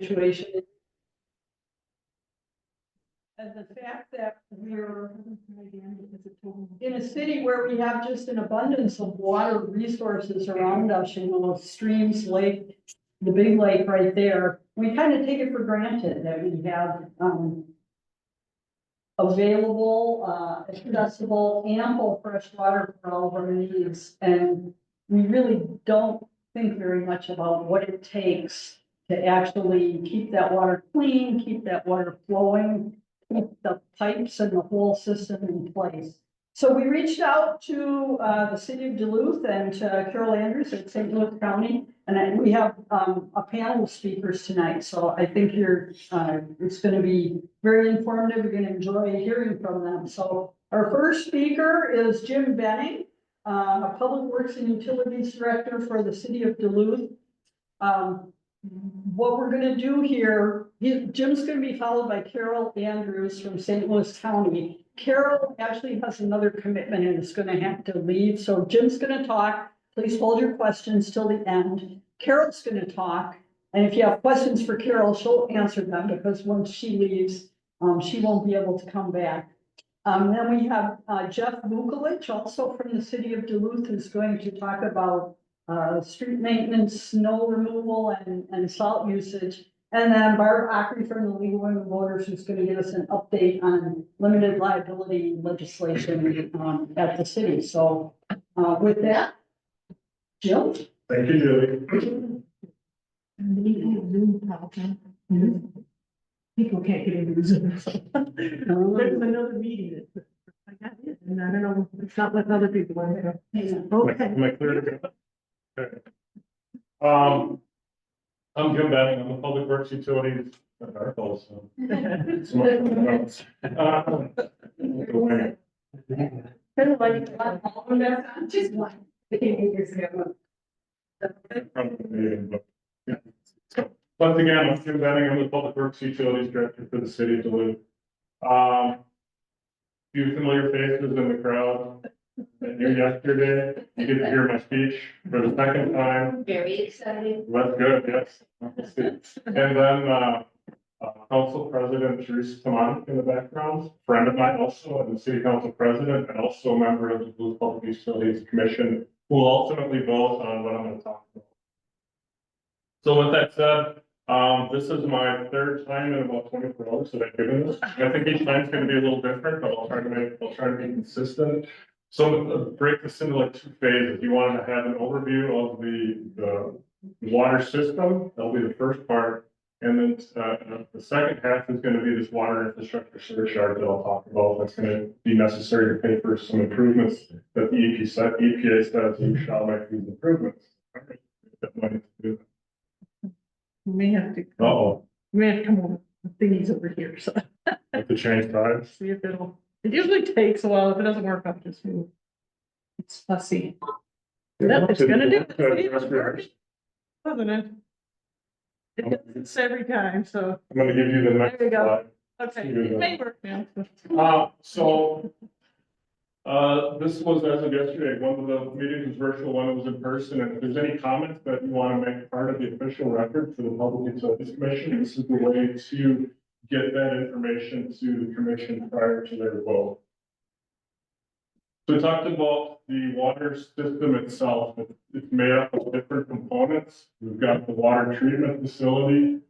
situation. And the fact that we're in a city where we have just an abundance of water resources around us, you know, streams, lake, the big lake right there, we kind of take it for granted that we have, available, accessible, ample fresh water for all of our needs. And we really don't think very much about what it takes to actually keep that water clean, keep that water flowing, keep the pipes and the whole system in place. So we reached out to the city of Duluth and to Carol Andrews at St. Louis County, and we have a panel of speakers tonight. So I think it's going to be very informative. You're going to enjoy hearing from them. So our first speaker is Jim Benning, a Public Works and Utilities Director for the city of Duluth. What we're going to do here, Jim's going to be followed by Carol Andrews from St. Louis County. Carol actually has another commitment and is going to have to leave. So Jim's going to talk. Please hold your questions till the end. Carol's going to talk. And if you have questions for Carol, she'll answer them because once she leaves, she won't be able to come back. Then we have Geoff Vukelich, also from the city of Duluth, who's going to talk about street maintenance, snow removal, and salt usage. And then Barb Akre from the League of Women Voters, who's going to give us an update on limited liability legislation at the city. So with that, Jill. Thank you, Julie. People can't get into Zoom. There's another meeting. I got it, and I don't know, it's not letting other people in there. Okay. Am I clear to go? Okay. I'm Jim Benning. I'm the Public Works Utilities. Just one. Once again, I'm Jim Benning. I'm the Public Works Utilities Director for the city of Duluth. Few familiar faces in the crowd. Here yesterday, you get to hear my speech for the second time. Very exciting. That's good, yes. And then Council President Teresa Tamani in the background, friend of mine also, and the City Council President, and also a member of the Duluth Public Utilities Commission, who will ultimately vote on what I'm going to talk about. So with that said, this is my third time in about 24 hours that I've given this. I think each time's going to be a little different, but I'll try to be consistent. So I'm going to break this into like two phases. You want to have an overview of the water system. That'll be the first part. And then the second half is going to be this water infrastructure surcharge that I'll talk about. That's going to be necessary to pay for some improvements that the EPA says you shall make these improvements. We may have to. Uh-oh. We may have to come over with thingies over here, so. Have to change sides. See if it usually takes a while. If it doesn't work, I'll just move. It's fussy. Yep, it's gonna do it. See, it's working. Doesn't it? It does this every time, so. I'm gonna give you the next There you go. slide. Okay, it may work now. This was as of yesterday, one of the meetings was virtual, one was in person, and if there's any comments that you want to make part of the official record for the Public Utilities Commission, this is the way to get that information to the commission prior to their vote. So we talked about the water system itself. It's made up of different components. We've got the water treatment facility.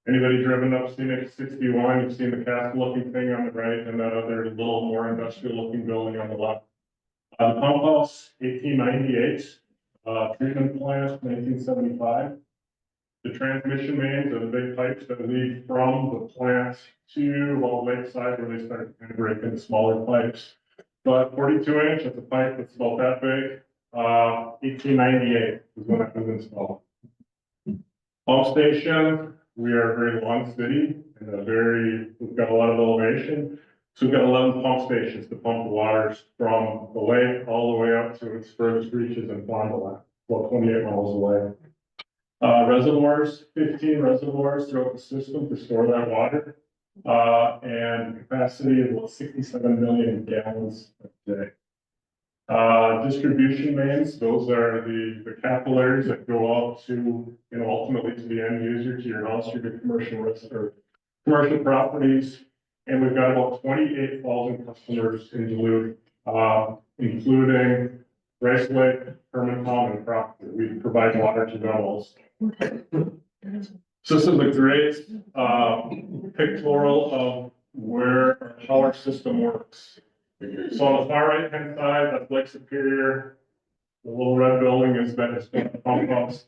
Anybody driven up scenic 61, you've seen the castle looking thing on the right and that other little more industrial looking building on the left. The pump house, 1898, treatment plant, 1975. The transmission mains are the big pipes that lead from the plant to Lakeside where they start to break into smaller pipes. But 42 inch, it's a pipe that's about that big. 1898 is when that was installed. Pump station. We are a very long city and we've got a lot of elevation. So we've got 11 pump stations to pump the waters from the lake all the way up to its furthest reaches in Fond du Lac, about 28 miles away. Reservoirs, 15 reservoirs throughout the system to store that water. And capacity of about 67 million gallons a day. Distribution mains, those are the capillaries that go out to, ultimately to the end user, to your house, your commercial or commercial properties. And we've got about 28,000 customers in Duluth, including Rice Lake, Hermantown, and Proctor. We provide water to them also. So this is a great pictorial of how our system works. So on the far right hand side, that's Lake Superior. The little red building is the pump house.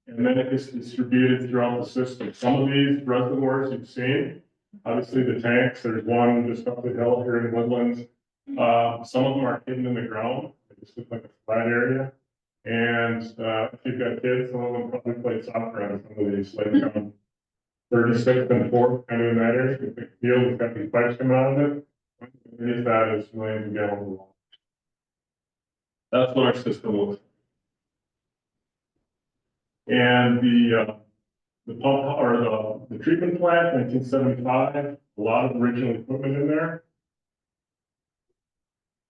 And then it is distributed throughout the system. Some of these reservoirs you've seen, obviously the tanks, there's one just up the hill here in Woodlands. Some of them are hidden in the ground. They just look like a flat area. And if you've got kids, some of them probably play soccer on some of these, like 36th and 4th, kind of in that area. The big field has got these pipes coming out of it. Underneath that is millions of gallons of water. That's what our system looks like. And the pump or the treatment plant, 1975, a lot of original equipment in there.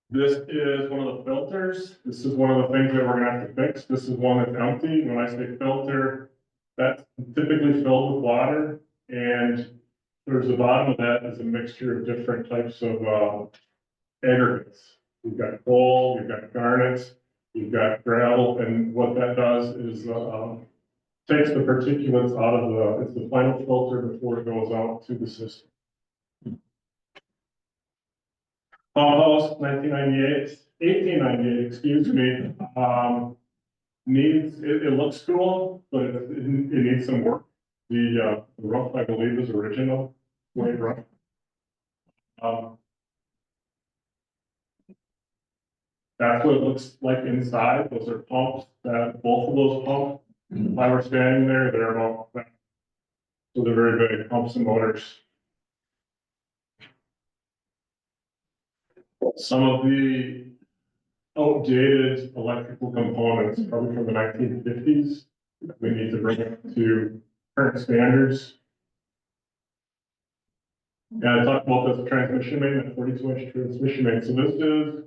This is one of the filters. This is one of the things that we're gonna have to fix. This is one that's empty. When I say filter, that's typically filled with water, and towards the bottom of that is a mixture of different types of aggregates. You've got coal, you've got garnet, you've got gravel, and what that does is takes the particulates out of it's the final filter before it goes out to the system. Pump house, 1898, excuse me, it looks cool, but it needs some work. The roof, I believe, is original, way rough. That's what it looks like inside. Those are pumps both of those pumps, if I were standing there, they're about, so they're very big pumps and motors. Some of the outdated electrical components, probably from the 1950s, we need to bring it to current standards. And I talked about this transmission main, that 42-inch transmission main. So this is,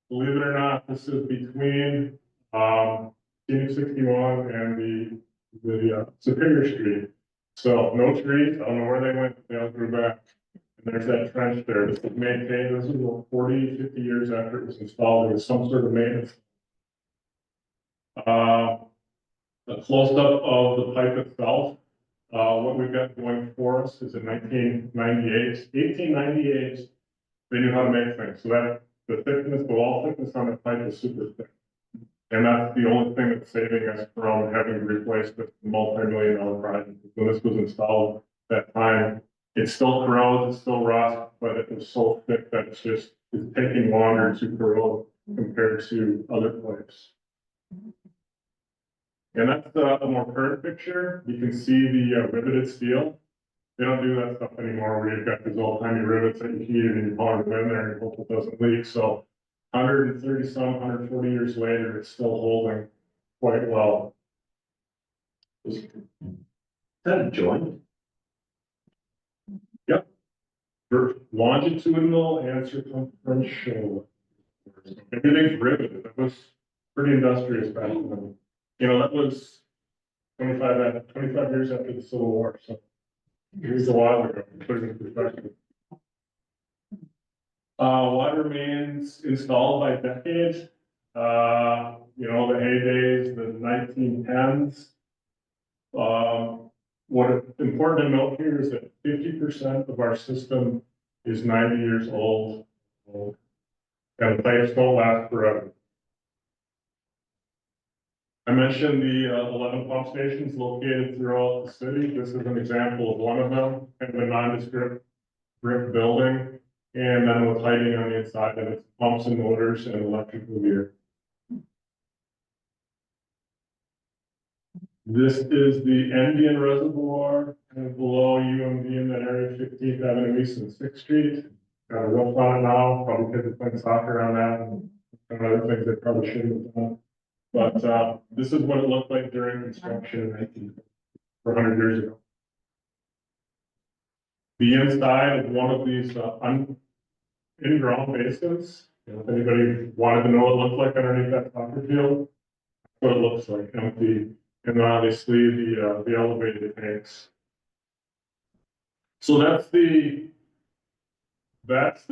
believe it or not, this is between Scenic 61 and the Superior Street. So no trees, I don't know where they went, they all grew back. And there's that trench there. This was maintained, this was about 40, 50 years after it was installed. There was some sort of maintenance. A close-up of the pipe itself. What we've got going for us is in 1898, they knew how to make things. So that the thickness, the wall thickness on the pipe is super thick. And that's the only thing that's saving us from having to replace this multi-million-dollar project. When this was installed at that time, it still corrodes, it still rusts, but it was so thick that it's taking longer to corrode compared to other pipes. And that's a more current picture. You can see the riveted steel. They don't do that stuff anymore where you've got these old timey rivets that you heat it and you pound it in there and hope it doesn't leak. So 140 years later, it's still holding quite well. Is that a joint? Yep. For longitudinal and circumferential. Everything's riveted. That was pretty industrious back then. That was 25 years after the Civil War. So it was a while ago, to put it in perspective. Water mains installed by decade. The heydays, the 1910s. What important to note here is that 50% of our system is 90 years old. And the pipes don't last forever. I mentioned the 11 pump stations located throughout the city. This is an example of one of them, kind of a nondescript brick building. And then what's hiding on the inside of it, pumps and motors and electrical gear. This is the Indian Reservoir, kind of below UMD in that area, 15th Avenue East and 6th Street. Got a roof on it now, probably because they're playing soccer on that and other things they probably shouldn't have done. But this is what it looked like during construction 400 years ago. The inside of one of these in-ground basins If anybody wanted to know what it looked like underneath that soccer field, that's what it looks like, empty, and then obviously the elevated tanks. So that's the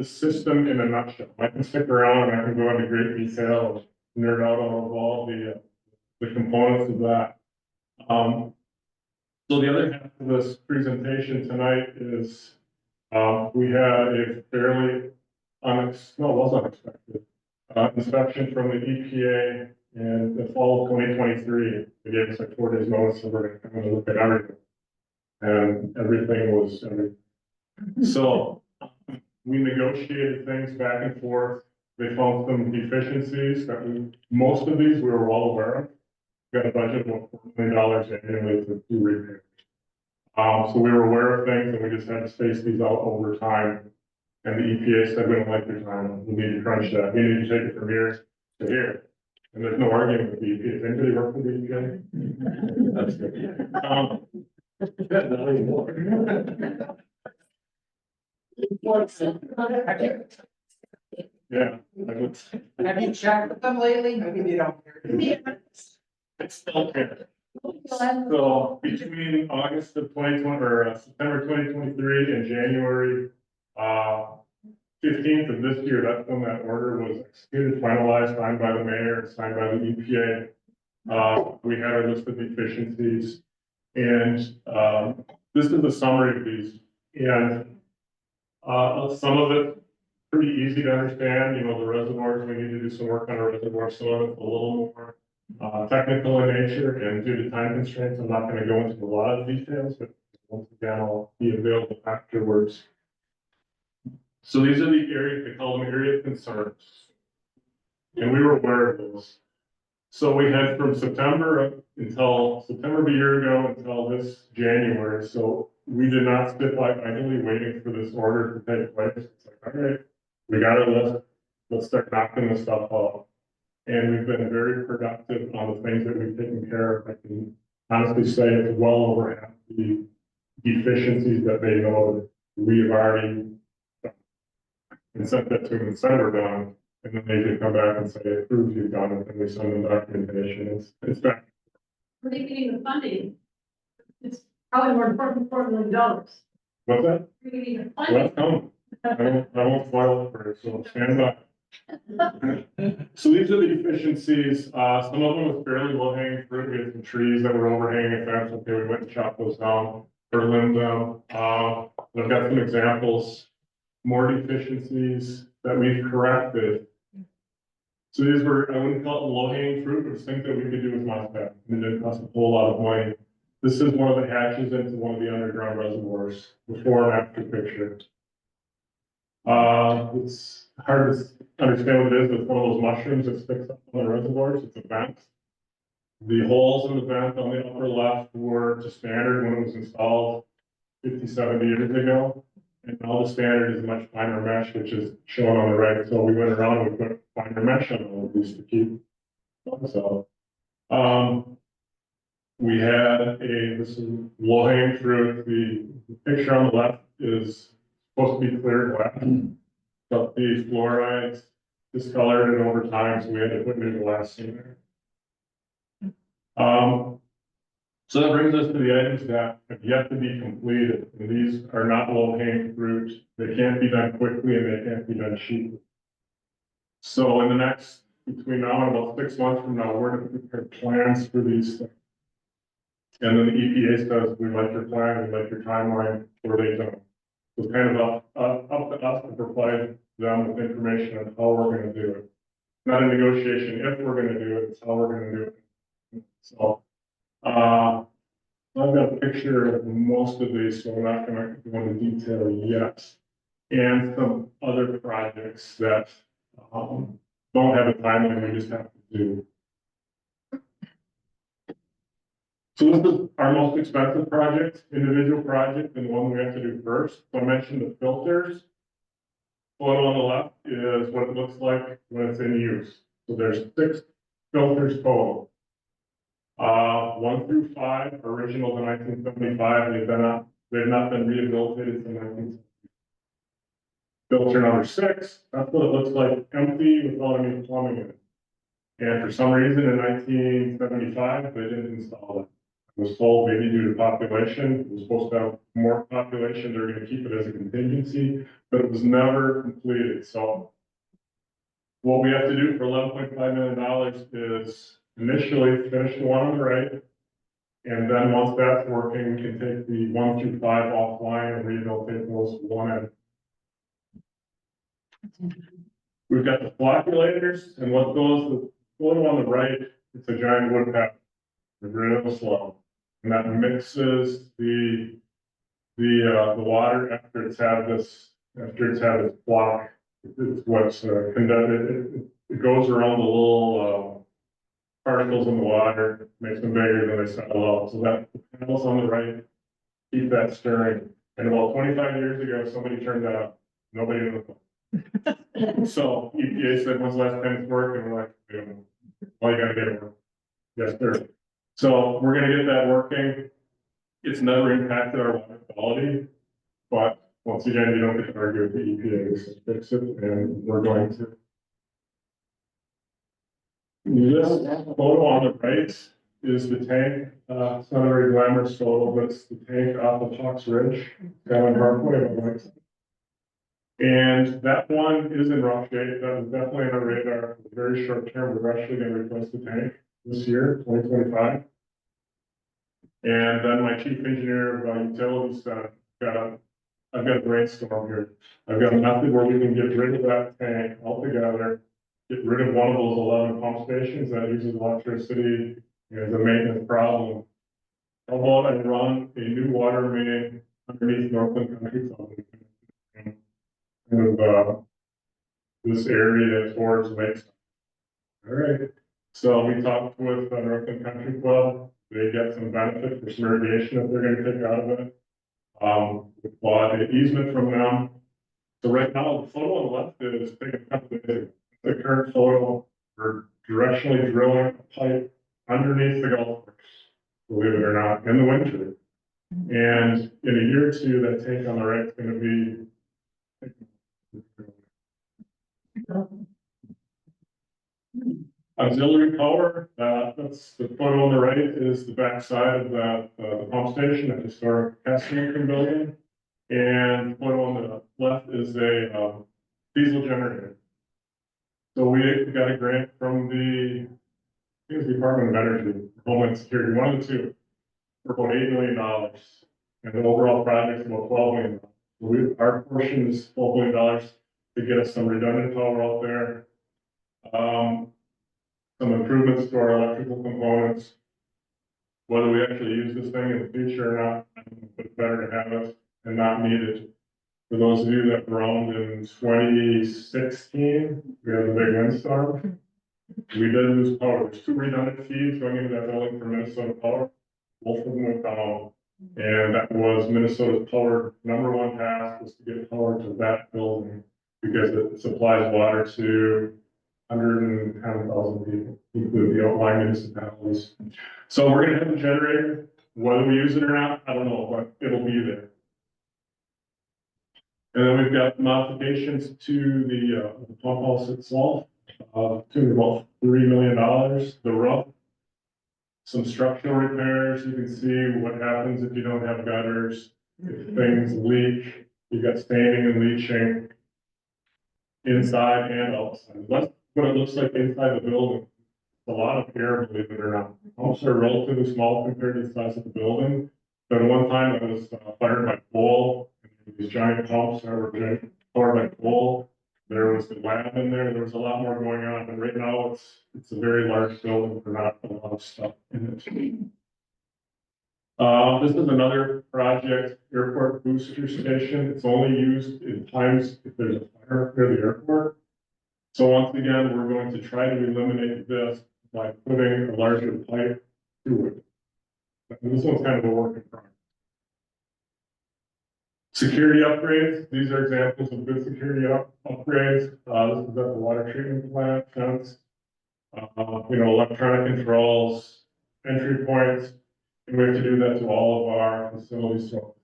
system in a nutshell. I can stick around and I can go into great detail, and nerd out on all the components of that. So the other half of this presentation tonight is, we had a fairly it was unexpected, inspection from the EPA in the fall of 2023. They gave us like 4 days notice, and we're gonna come and look at everything. And everything was, so we negotiated things back and forth. They found some deficiencies most of these we were well aware of. Got a budget of $4 million annually to do repairs. So we were aware of things and we just had to space these out over time. And the EPA said, we don't like your time. We need to crunch that. We need to take it from here to here. And there's no argument with the EPA. Does anybody work with the EPA? That's good. Not anymore. Yeah. Have you checked with them lately? Maybe they don't. It's still here. So between August of 2020 or September 2023 and January 15th of this year, that's when that order was executed, finalized, signed by the mayor, signed by the EPA. We had our list of deficiencies, and this is a summary of these. And some of it pretty easy to understand. You know, the reservoirs, we need to do some work on our reservoir, some of it's a little more technical in nature, and due to time constraints, I'm not going to go into a lot of details, but once again, I'll be available afterwards. So these are the areas, they call them area of concerns. And we were aware of those. So we had from September until September of a year ago until this January. So we did not sit by idly waiting for this order to take place. It's like, all right, we got our list. Let's start knocking this stuff off. And we've been very productive on the things that we've taken care of. I can honestly say it's well over half the deficiencies that they know we have already done. And sent that to them and said we're done. And then they can come back and say, approve you've done it, and we send them documentation. It's back. Where are you getting the funding? It's probably more important, $4 million. What's that? Where are you getting the Well, funding? that's coming. I won't spoil it for you, so stand by. So these are the deficiencies. Some of them was fairly low hanging fruit. We had some trees that were overhanging a fence. Okay, we went and chopped those down or limbed them. I've got some examples, more deficiencies that we've corrected. So these were, I wouldn't call it low hanging fruit, but it's things that we could do with MOSFET. And it didn't cost a whole lot of money. This is one of the hatches into one of the underground reservoirs, before and after picture. It's hard to understand what it is. It's one of those mushrooms that sticks up on the reservoirs. It's a vent. The holes in the vent on the upper left were to standard when it was installed 50, 70 years ago. And now the standard is much finer mesh, which is shown on the right. So we went around and we put finer mesh on all of these to keep. So, we had this is low hanging fruit. The picture on the left is supposed to be clear glass, but the fluorides discolored it over time, so we had to put new glass in there. So that brings us to the items that have yet to be completed. And these are not low hanging fruit. They can't be done quickly and they can't be done cheaply. So in the next, between now and about 6 months from now, we're going to prepare plans for these things. And then the EPA says, we like your plan, we like your timeline, or they don't. So it's kind of up to us to provide them with information on how we're going to do it. Not a negotiation if we're going to do it, it's how we're going to do it. So, I've got a picture of most of these, so I'm not going to go into detail yet. And some other projects that don't have a timeline, we just have to do. So this is our most expensive project, individual project, and the one we have to do first. So I mentioned the filters. Photo on the left is what it looks like when it's in use. So there's 6 filters total. 1 through 5, original to 1975. They've not been rehabilitated since 1975. Filter number 6, that's what it looks like, empty without any plumbing in it. And for some reason in 1975, they didn't install it. I was told maybe due to population, it was supposed to have more population, they're gonna keep it as a contingency, but it was never completed, so. What we have to do for $11.5 million is initially finish the one on the right. And then once that's working, we can take the 1 through 5 offline and rehabilitate those one at. We've got the flocculators and what goes, the photo on the right, it's a giant wood pack. Real slow. And that mixes the water after it's had its block. It's what's condensed, it goes around the little, particles in the water, makes them bigger than they settle out. So that the panels on the right keep that stirring. And about 25 years ago, somebody turned that up. Nobody knew. So EPA said, when's the last time it's worked? And we're like, well, you gotta get it working. Yes, sir. So we're gonna get that working. It's never impacted our water quality, but once again, you don't get to argue with the EPA, this is fix it, and we're going to. This photo on the right is the tank, it's not a very glamorous photo, but it's the tank off of Hawks Ridge, down in Parkway. And that one is in rough shape, that is definitely on our radar, very short term, we're actually gonna replace the tank this year, 2025. And then my chief engineer of utilities, I've got a brainstorm here. I've got a method where we can get rid of that tank altogether, get rid of one of those 11 pump stations that uses electricity, as a maintenance problem. How about I run a new water main underneath Northland Country Club? This area towards Lakes. All right, so we talked with Northland Country Club. They get some benefit for some irrigation that they're gonna take out of it. We bought an easement from them. So right now, the photo on the left is taken a couple days ago. The current photo, we're directionally drilling a pipe underneath the golf course, believe it or not, in the winter. And in a year or two, that tank on the right is gonna be. Auxiliary power, that's the photo on the right is the back side of the pump station at the historic Castle building. And the photo on the left is a diesel generator. So we got a grant from the, I think it's the Department of Energy, Homeland Security, one of the two, for about $8 million. And the overall project is about $12 million. So our portion is $12 million to get us some redundant power out there. Some improvements to our electrical components. Whether we actually use this thing in the future or not, it's better to have it and not need it. For those of you that were around in 2016, we had a big windstorm. We did lose power. There's 2 redundant feeds going into that building for Minnesota Power. Both of them went down. And that was Minnesota's power #1 task was to get power to that building because it supplies water to 110,000 people, including the outlying municipalities. So we're gonna have a generator, whether we use it or not, I don't know, but it'll be there. And then we've got modifications to the pump house itself, to about $3 million, the roof. Some structural repairs, you can see what happens if you don't have gutters, if things leak, you've got staining and leaching inside and outside. That's what it looks like inside the building. A lot of air, believe it or not. Pumps are relatively small compared to the size of the building. But at one time it was fired by coal. These giant pumps that were powered by coal. There was the lab in there. There was a lot more going on. But right now it's a very large building for not a lot of stuff in it. This is another project, airport booster station. It's only used in times if there's a fire near the airport. So once again, we're going to try to eliminate this by putting a larger pipe through it. And this one's kind of a work in progress. Security upgrades, these are examples of good security upgrades. This is at the water treatment plant fence. Electronic controls, entry points, and we have to do that to all of our facilities. So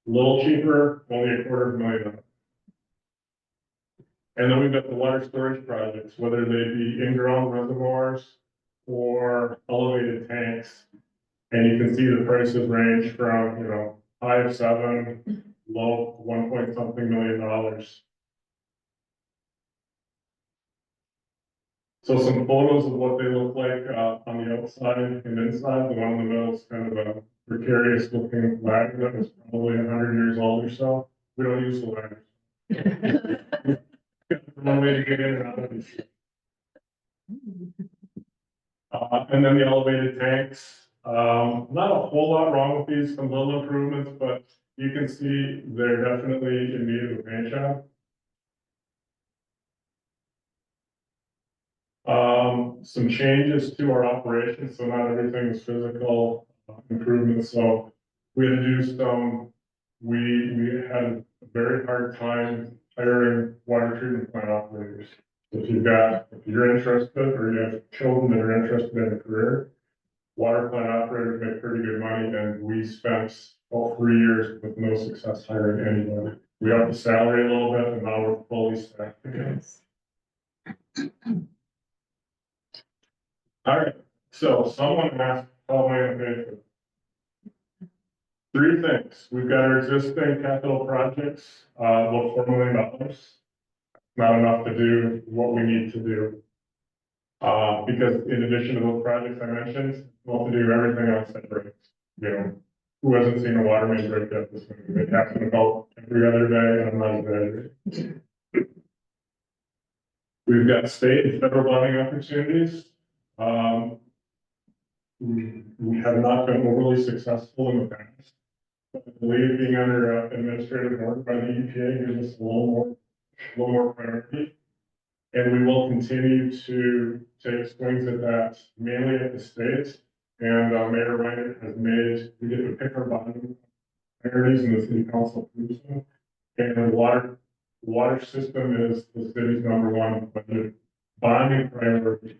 a little cheaper, only $250,000. And then we've got the water storage projects, whether they be in-ground reservoirs or elevated tanks. And you can see the prices range from, high of 7, low 1 point something million dollars. So some photos of what they look like on the outside and inside. The one in the middle is kind of a precarious looking wagon that was probably 100 years old or so. We don't use the wagons. One way to get in and out of these. And then the elevated tanks. Not a whole lot wrong with these, some little improvements, but you can see they're definitely in need of a paint job. Some changes to our operations, so not everything is physical improvements. So we had to do some, we had a very hard time hiring water treatment plant operators. If you're interested or you have children that are interested in a career, water plant operators make pretty good money, and we spent all 3 years with no success hiring anybody. We upped the salary a little bit, and now we're fully staffed again. All right, so someone asked, how am I gonna pay for it? 3 things. We've got our existing capital projects, about $4 million. Not enough to do what we need to do. Because in addition to those projects I mentioned, we'll have to do everything else that breaks. Who hasn't seen a water main break yet this week? It happens about every other day, and I'm not exaggerating. We've got state and federal bonding opportunities. We have not been overly successful in the past. I believe being under administrative work by the EPA gives us a little more priority. And we will continue to take swings at that, mainly at the state. And Mayor Reiner has made, we get to pick our bonding priorities, and the city council approves them. And the water system is the city's #1 budget bonding priority.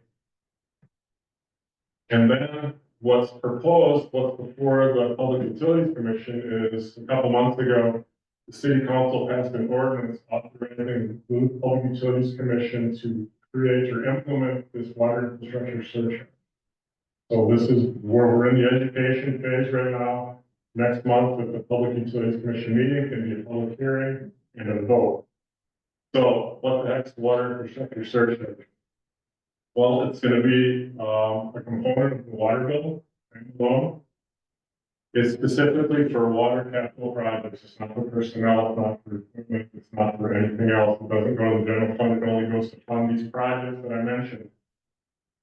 And then what's proposed, what's before the Public Utilities Commission is, a couple months ago, the city council passed an ordinance authorizing the Public Utilities Commission to create or implement this water infrastructure surcharge. So this is where we're in the education phase right now. Next month at the Public Utilities Commission meeting can be a public hearing and a vote. So what the heck's the water infrastructure surcharge? Well, it's going to be a component of the water bill alone. It's specifically for water capital projects. It's not for personnel, it's not for equipment, it's not for anything else. It doesn't go to the general fund, it only goes to fund these projects that I mentioned.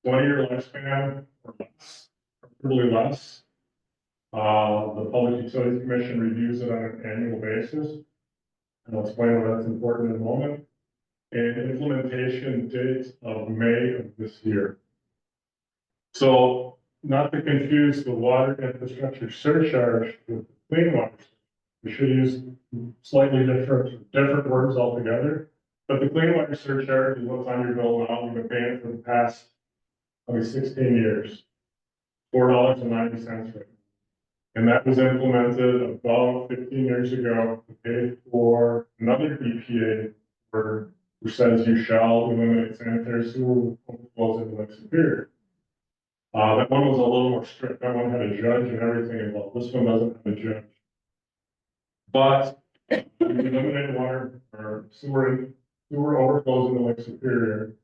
20-year lifespan or less, preferably less. The Public Utilities Commission reviews it on an annual basis. And I'll explain why that's important in a moment. And implementation date of May of this year. So, not to confuse the water infrastructure surcharge with clean water. We should use slightly different words altogether. But the clean water surcharge is what's on your bill now. We've been paying it for the past, 16 years. $4.90 right now. And that was implemented about 15 years ago to pay for another EPA order, which says you shall eliminate sanitary sewer overflows into Lake Superior. That one was a little more strict. That one had a judge and everything involved. This one doesn't have a judge. But we eliminate water or sewer overflows into Lake Superior.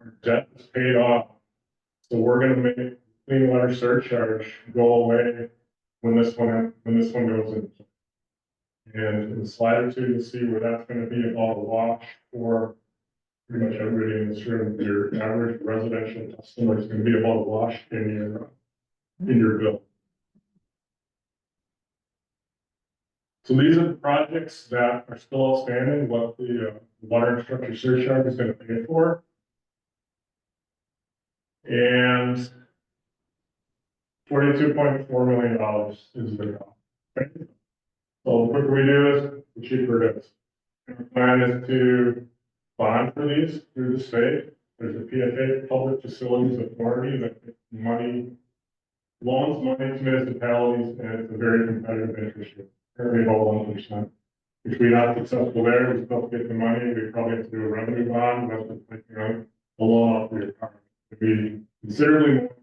Our debt is paid off. So we're going to make clean water surcharge go away when this one goes in. And in the slide or two, you'll see where that's going to be about a wash for pretty much everybody in this room. Your average residential customer is going to be about a wash in your bill. So these are the projects that are still outstanding, what the water infrastructure surcharge is going to pay for. And $42.4 million is the cost. Okay? So the quicker we do this, the cheaper it is. And our plan is to bond for these through the state. There's a PFA, Public Facilities Authority, that loans money to municipalities, and it's a very competitive interest rate, currently about 1%. If we're not successful there, we still get the money, we probably have to do a revenue bond, that's what, a loan off your car. It'd be considerably more,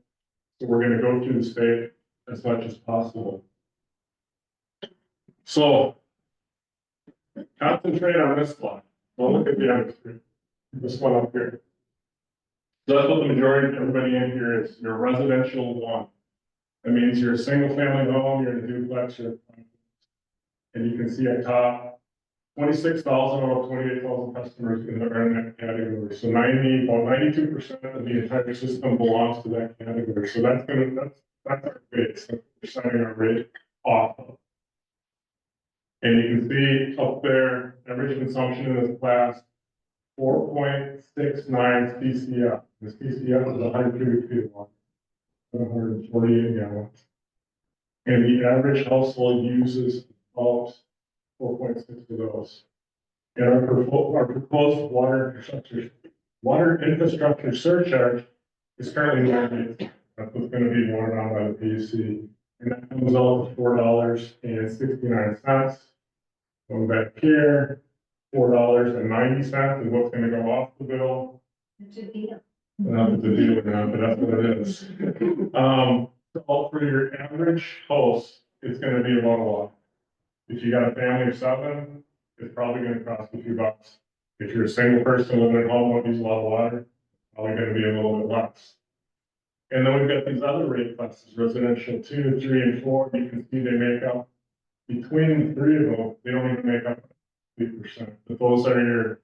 so we're gonna go through the state as much as possible. So concentrate on this one, don't look at the other three, this one up here. So that's what the majority of everybody in here is, you're residential one. That means you're a single family home, you're in a duplex, and you can see at top, 26,000 out of 28,000 customers in that category. So 92% of the entire system belongs to that category. So that's our base, that's what we're signing our rate off of. And you can see up there, average consumption in this class, 4.69 CCF. This CCF is 100 cubic feet of water, 148 gallons. And the average household uses about 4.6 of those. And our proposed water infrastructure surcharge is currently $98. That's what's gonna be borne on by the PUC. And that comes out to $4.69. Going back here, $4.90 is what's gonna go off the bill. It's a deal. It's a deal now, but that's what it is. So for your average house, it's gonna be about a lot. If you got a family of 7, it's probably gonna cost a few bucks. If you're a single person living at home, don't use a lot of water, it's probably gonna be a little bit less. And then we've got these other rate classes, residential 2, 3, and 4, you can see they make up, between the three of them, they don't even make up 3%. But those are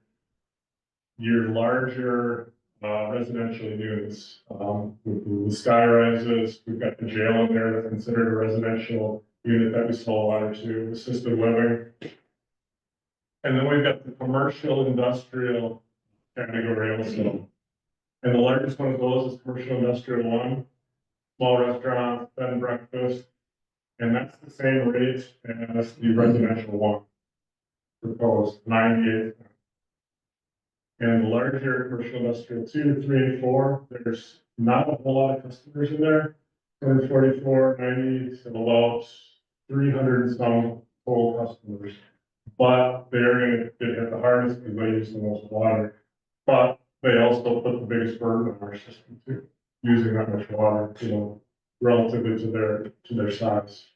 your larger residential units, with the sky rises, we've got the jail in there that's considered a residential unit that we sell water to, assisted living. And then we've got the commercial industrial category also. And the largest one of those is commercial industrial 1, small restaurants, bed and breakfast. And that's the same rate as the residential 1, proposed 98. And the larger commercial industrial 2, 3, and 4, there's not a whole lot of customers in there. 144, 90, so about 300 and some total customers. But they're gonna get hit the hardest because they use the most water. But they also put the biggest burden on our system too, using that much water, relatively to their size.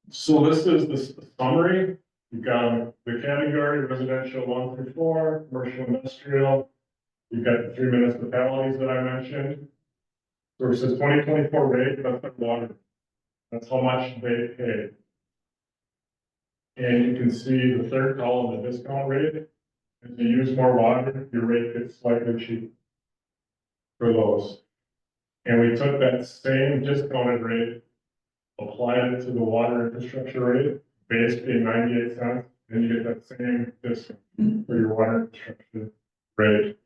So this is the summary. You've got the category residential 1 through 4, commercial industrial. You've got the 3 municipalities that I mentioned. So it says 2024 rate, that's their water. That's how much they pay. And you can see the third column, the discount rate. If you use more water, your rate gets slightly cheaper for those. And we took that same discounted rate, applied it to the water infrastructure rate, base being 98 cents, and you get that same discount for your water infrastructure rate.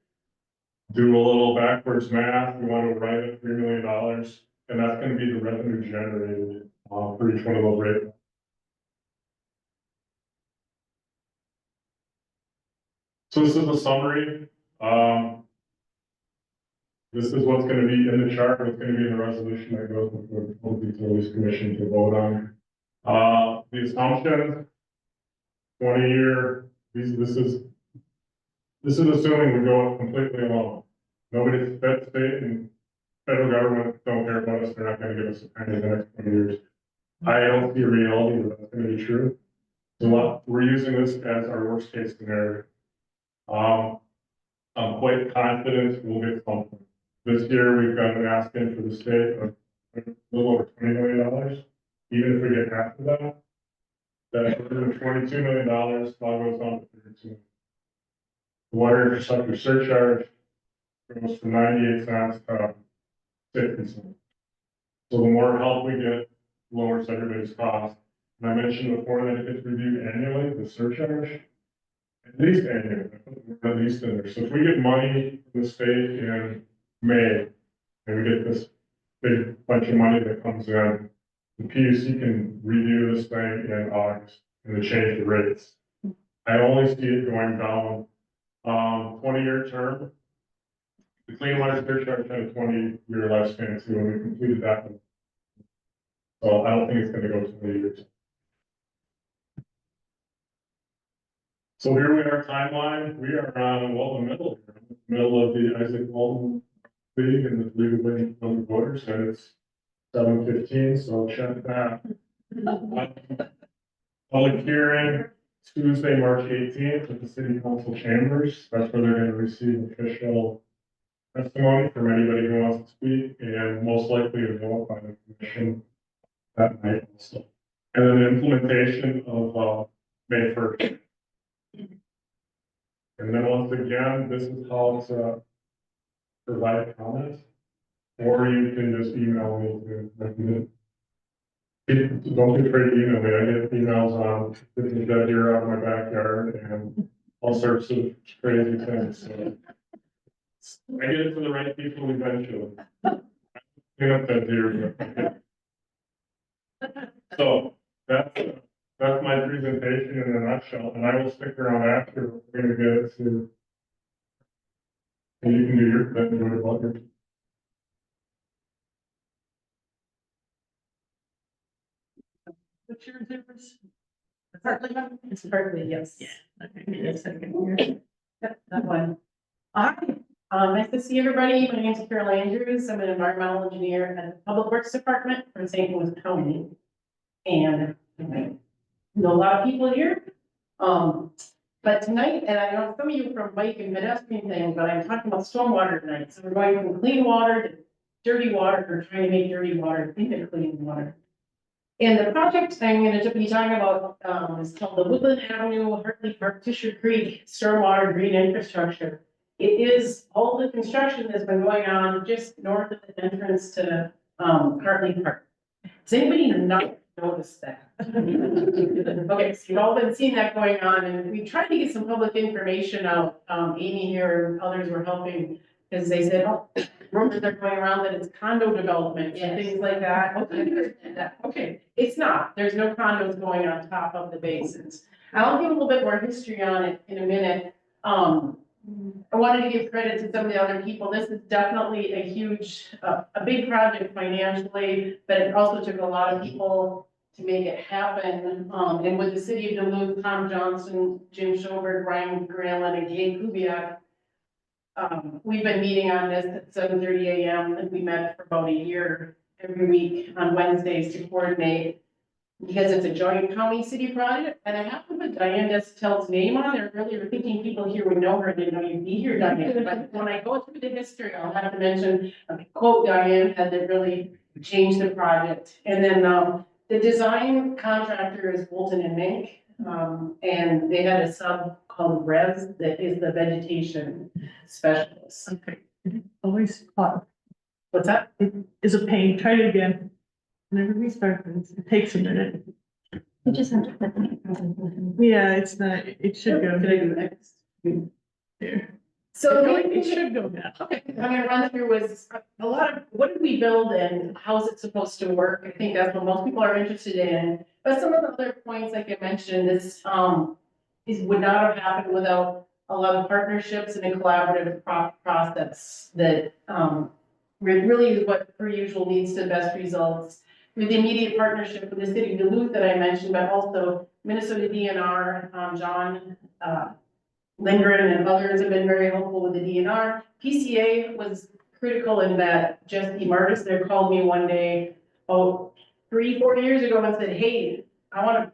Do a little backwards math, we want to write it $3 million, and that's going to be the revenue generated for each one of those rates. So this is a summary. This is what's going to be in the chart, what's going to be in the resolution that goes before the Public Utilities Commission to vote on. The assumption, 20-year, this is assuming we go completely alone. Nobody's state and federal government don't care about us, they're not going to give us a penny in the next 20 years. I don't see a reality that that's going to be true. So we're using this as our worst case scenario. I'm quite confident we'll get something. This year, we've got an ask in for the state of a little over $20 million. Even if we get half of that, that's $22 million, all goes on to 32. The water infrastructure surcharge goes from 98 cents to 50 cents. So the more help we get, lowers everybody's cost. And I mentioned before that it gets reviewed annually, the surcharge. At least annually, at least in there. So if we get money from the state in May, and we get this big bunch of money that comes in, the PUC can review this thing in August and to change the rates. I only see it going down, 20-year term. The clean water surcharge had a 20-year lifespan too, and we completed that one. So I don't think it's gonna go 20 years. So here we are timeline, we are on Walton middle of the Izaak Walton League and the League of Women Young Voters, and it's 7:15, so check that. Public hearing Tuesday, March 18th at the City Council Chambers. That's where they're gonna receive official testimony from anybody who wants to speak, and most likely to notify the commission that night also. And then the implementation of May 1st. And then once again, this is how to provide comments, or you can just email me to. Don't be afraid to email me. I get emails on this is that here out of my backyard and all sorts of crazy things. So I get it to the right people eventually. Clean up that deer. So that's my presentation in a nutshell, and I will stick around after. We're gonna get it to. And you can do your thing, go to Bucket. What's yours, Evers? It's partly, yes. Yeah. Okay, give me a second here. Yep, that one. Hi, nice to see everybody. My name is Carol Andrews. I'm an environmental engineer at the Public Works Department from St. Louis County. And I know a lot of people here. But tonight, and I know some of you from bike and pedestrian things, but I'm talking about stormwater tonight. So we're going from clean water to dirty water, or trying to make dirty water into clean water. And the project I'm going to be talking about is called the Woodland Avenue, Hartley Park, Fisher Creek Stormwater Green Infrastructure. It is all the construction that's been going on just north of the entrance to Hartley Park. Does anybody not notice that? Okay, so you've all been seeing that going on, and we tried to get some public information out. Amy here and others were helping because they said, oh, rumors are going around that it's condo development and things like that. Okay, it's not. There's no condos going on top of the basins. I'll give a little bit more history on it in a minute. I wanted to give credit to some of the other people. This is definitely a huge, a big project financially, but it also took a lot of people to make it happen. And with the city of Duluth, Tom Johnson, Jim Schoberg, Ryan Gralin, and Kate Kubiak, we've been meeting on this at 7:30 a.m. and we met for about a year every week on Wednesdays to coordinate because it's a joint county city project. And I have to put Diane Destell's name on there. Really, we're thinking people here would know her. I didn't know you'd be here, Diane. But when I go through the history, I'll have to mention a quote Diane had that really changed the project. And then the design contractor is Walton and Mink. And they had a sub called Revs that is the vegetation specialist. Okay. Always hot. What's that? It is a pain. Try it again. Whenever we start, it takes a minute. You just have to put the microphone. Yeah, it's not, it should go Could I do next? there. So It should go now. okay, I'm gonna run through was a lot of, what did we build and how's it supposed to work? I think that's what most people are interested in. But some of the other points, like I mentioned, this would not have happened without a lot of partnerships and a collaborative process that really is what per usual leads to the best results. With the immediate partnership with the city of Duluth that I mentioned, but also Minnesota DNR, John Lindgren and others have been very helpful with the DNR. PCA was critical in that Jesse Martis there called me one day, 3-4 years ago and said, hey, I want to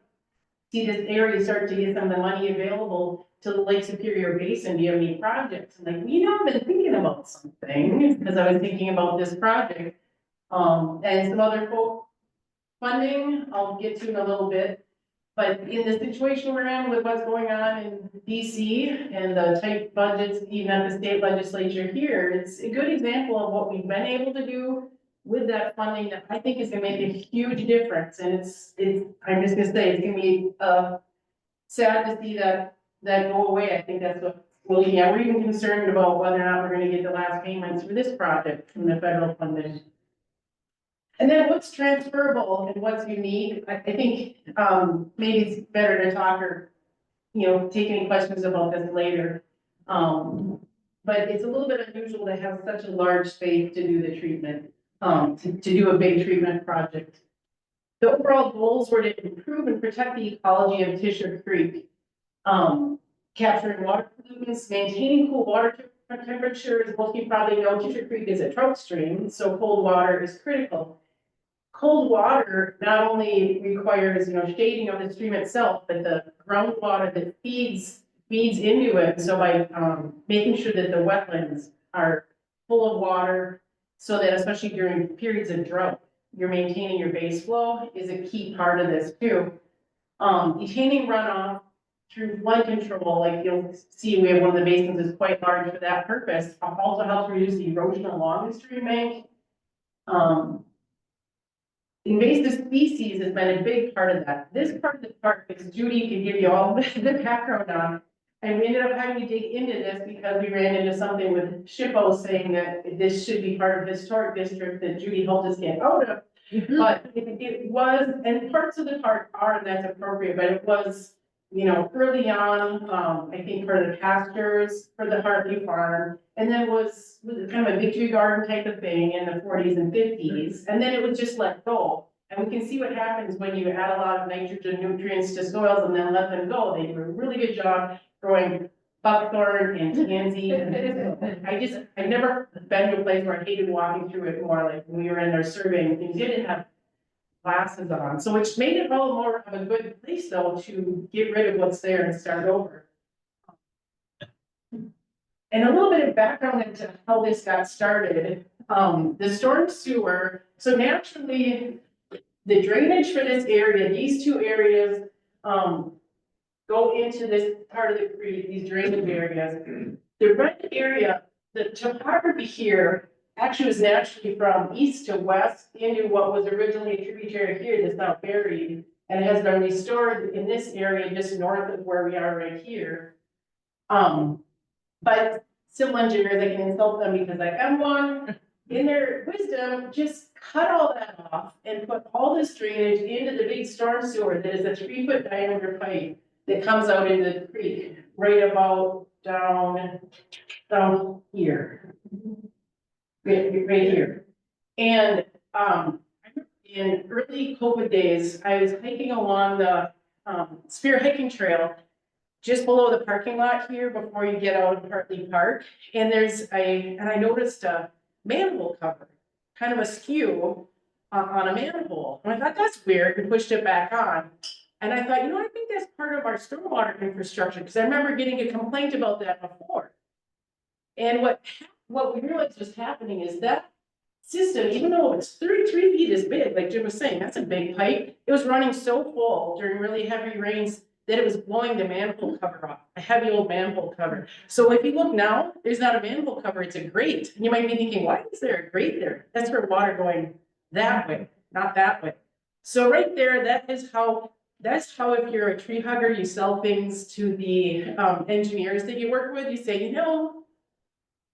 see this area start to get some of the money available to the Lake Superior Basin. Do you have any projects? I'm like, we have been thinking about something because I was thinking about this project. And some other funding, I'll get to in a little bit. But in the situation we're in with what's going on in DC and the tight budgets, even at the state legislature here, it's a good example of what we've been able to do with that funding that I think is gonna make a huge difference. And I'm just gonna say, it's gonna be sad to see that go away. I think that's what we're looking at. We're even concerned about whether or not we're gonna get the last payments for this project from the federal funding. And then what's transferable and what's unique, I think maybe it's better to talk or, take any questions about this later. But it's a little bit unusual to have such a large space to do the treatment, to do a big treatment project. The overall goals were to improve and protect the ecology of Fisher Creek. capturing water pollutants, maintaining cool water temperatures. Most of you probably know Fisher Creek is a trout stream, so cold water is critical. Cold water not only requires, shading of the stream itself, but the groundwater that feeds into it. So by making sure that the wetlands are full of water, so that especially during periods of drought, you're maintaining your base flow is a key part of this too. Detaining runoff through flood control, like you'll see, we have one of the basins is quite large for that purpose. Also helps reduce the erosion along the stream bank. Invasive species has been a big part of that. This part of the park, because Judy can give you all the background on. And we ended up having to dig into this because we ran into something with SHPO saying that this should be part of the historic district that Judy helped us get out of. But it was, and parts of the park are, and that's appropriate, but it was, early on, I think part of the pastures for the Hartley farm. And then was kind of a victory garden type of thing in the 40s and 50s. And then it was just let go. And we can see what happens when you add a lot of nitrogen nutrients to soils and then let them go. They do a really good job growing buckthorn and tansy. I've never been to a place where I hated walking through it more, like when we were in there surveying, things didn't have glasses on. So which made it all more of a good place though to get rid of what's there and start over. And a little bit of background into how this got started. The storm sewer, so naturally, the drainage for this area, these two areas, go into this part of the creek, these drainage areas. The red area, the topography here actually was naturally from east to west into what was originally a tributary here that's now buried and has been restored in this area just north of where we are right here. But civil engineers, I can insult them because I am one, in their wisdom, just cut all that off and put all this drainage into the big storm sewer that is a 3-foot diameter pipe that comes out into the creek, right about down here. Right here. And in early COVID days, I was hiking along the Spear hiking trail just below the parking lot here before you get out of Hartley Park. And I noticed a manhole cover, kind of askew on a manhole. And I thought, that's weird, and pushed it back on. And I thought, I think that's part of our stormwater infrastructure, because I remember getting a complaint about that before. And what we realized was happening is that system, even though it's 33 feet is big, like Jim was saying, that's a big pipe. It was running so full during really heavy rains that it was blowing the manhole cover off, a heavy old manhole cover. So if you look now, there's not a manhole cover, it's a grate. And you might be thinking, why is there a grate there? That's for water going that way, not that way. So right there, that's how if you're a tree hugger, you sell things to the engineers that you work with, you say,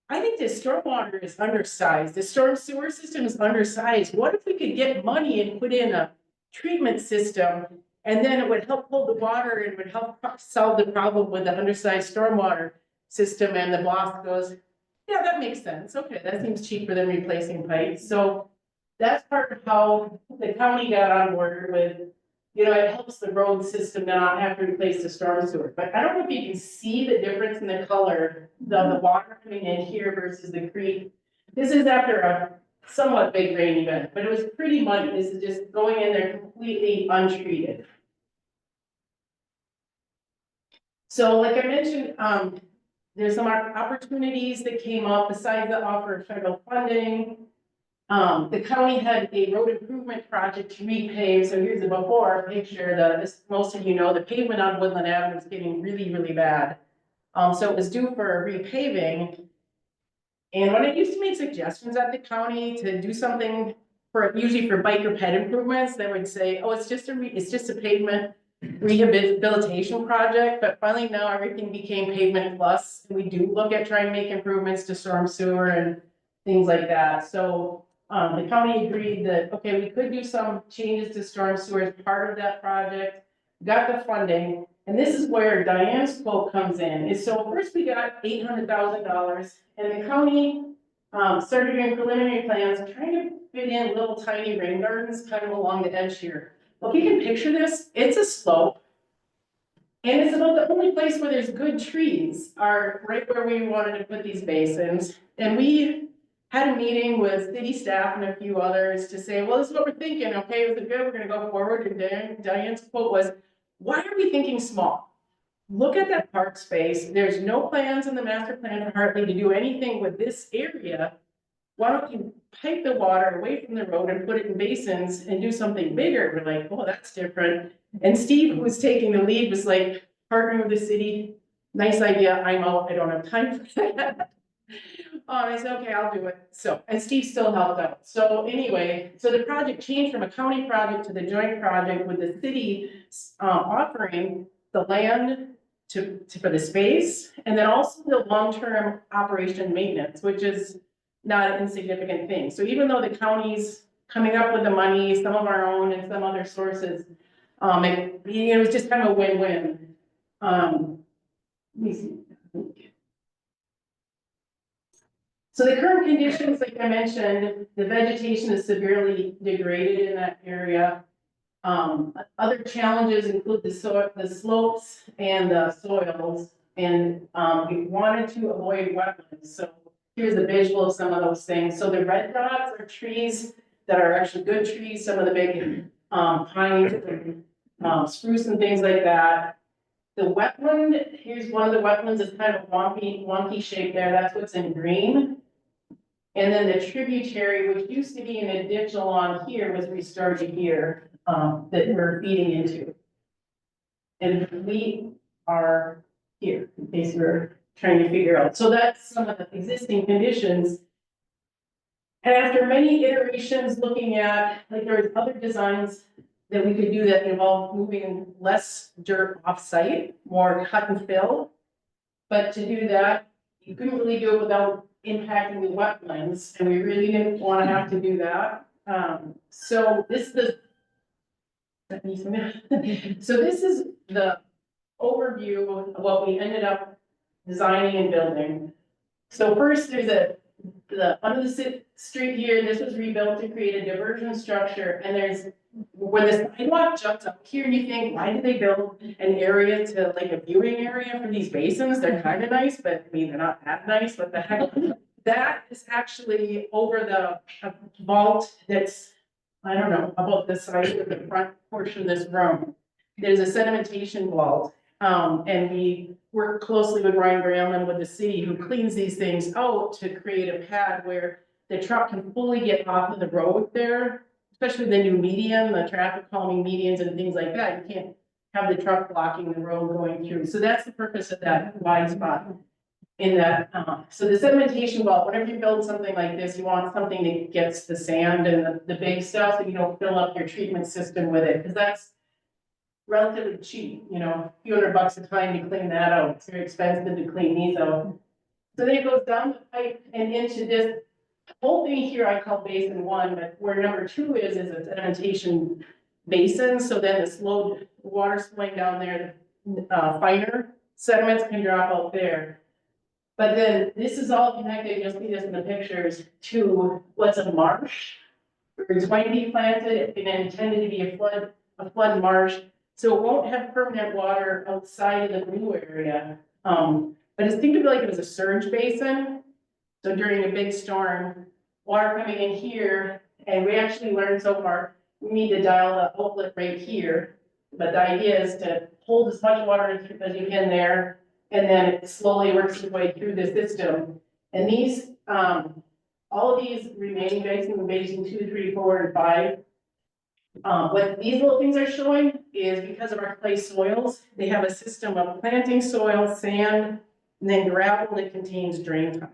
I think this stormwater is undersized. The storm sewer system is undersized. What if we could get money and put in a treatment system, and then it would help hold the water and would help solve the problem with the undersized stormwater system? And the boss goes, yeah, that makes sense. Okay, that seems cheaper than replacing pipes. So that's part of how the county got on board with, it helps the road system not have to replace the storm sewer. But I don't know if you can see the difference in the color of the water coming in here versus the creek. This is after a somewhat big rain event, but it was pretty muddy. This is just going in there completely untreated. So like I mentioned, there's some opportunities that came up besides the offer of federal funding. The county had a road improvement project to repave. So here's the before picture. Most of you know, the pavement on Woodland Avenue is getting really, really bad. So it was due for repaving. And when I used to make suggestions at the county to do something usually for bike or ped improvements, they would say, oh, it's just a pavement rehabilitation project. But finally now everything became pavement plus. And we do look at trying to make improvements to storm sewer and things like that. So the county agreed that, okay, we could do some changes to storm sewer as part of that project, got the funding. And this is where Diane's quote comes in. So first we got $800,000 and the county started doing preliminary plans, trying to fit in little tiny rain gardens kind of along the edge here. Well, if you can picture this, it's a slope. And it's about the only place where there's good trees are right where we wanted to put these basins. And we had a meeting with city staff and a few others to say, well, this is what we're thinking, okay, is it good, we're gonna go forward, and Diane's quote was, why are we thinking small? Look at that park space, there's no plans in the master plan for Hartley to do anything with this area. Why don't you pipe the water away from the road and put it in basins and do something bigger? We're like, oh, that's different. And Steve, who was taking the lead, was like, partnering with the city, nice idea, I'm out, I don't have time for that. I said, okay, I'll do it. So, and Steve still helped out. So anyway, so the project changed from a county project to the joint project with the city offering the land for the space, and then also the long-term operation maintenance, which is not an insignificant thing. So even though the county's coming up with the money, some of our own and some other sources, it was just kind of a win-win. Let me see. So the current conditions, like I mentioned, the vegetation is severely degraded in that area. Other challenges include the slopes and the soils, and we wanted to avoid wetlands. So here's a visual of some of those things. So the red dots are trees that are actually good trees, some of the big pines and spruce and things like that. The wetland, here's one of the wetlands, it's kind of a wonky shape there, that's what's in green. And then the tributary, which used to be in a ditch along here, was restored to here, that we're feeding into. And we are here, in case we're trying to figure out. So that's some of the existing conditions. And after many iterations looking at, like there was other designs that we could do that involve moving less dirt off-site, more cut and fill. But to do that, you couldn't really do it without impacting the wetlands, and we really didn't want to have to do that. So this is the overview of what we ended up designing and building. So first, there's under the street here, this was rebuilt to create a diversion structure, and there's where the sidewalk juts up here, and you think, why did they build an area to like a viewing area for these basins? They're kind of nice, but I mean, they're not that nice. What the heck? That is actually over the vault that's, I don't know, about the size of the front portion of this room. There's a sedimentation vault. And we work closely with Ryan Bramlin with the city who cleans these things out to create a pad where the truck can fully get off of the road there, especially the new median, the traffic calming medians and things like that. You can't have the truck blocking the road going through. So that's the purpose of that wide spot in that. So the sedimentation vault, whenever you build something like this, you want something that gets the sand and the big stuff, so you don't fill up your treatment system with it, because that's relatively cheap, you know, a few $100 a time to clean that out. It's very expensive to clean these out. So then it goes down the pipe and into this whole thing here I call basin 1, but where number 2 is a sedimentation basin. So then the water flowing down there, finer sediments can drop out there. But then this is all connected, you'll see this in the pictures, to what's a marsh. It's going to be planted and intended to be a flood marsh. So it won't have permanent water outside of the blue area. But think of it like it was a surge basin. So during a big storm, water coming in here, and we actually learned so far, we need to dial the outlet right here. But the idea is to hold as much water as you can there, and then it slowly works its way through the system. And these, all of these remaining basins, basin 2, 3, 4, and 5, what these little things are showing is because of our clay soils, they have a system of planting soil, sand, and then gravel that contains drain tile.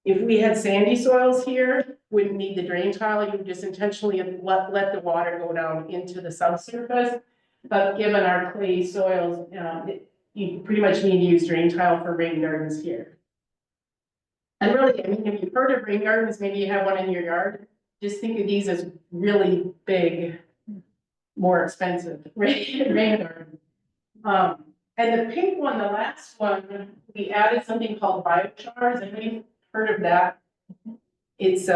If we had sandy soils here, wouldn't need the drain tile, you would just intentionally let the water go down into the subsurface. But given our clay soils, you pretty much need to use drain tile for rain gardens here. And really, I mean, if you've heard of rain gardens, maybe you have one in your yard. Just think of these as really big, more expensive rain garden. And the pink one, the last one, we added something called biochars. Anybody heard of that? It's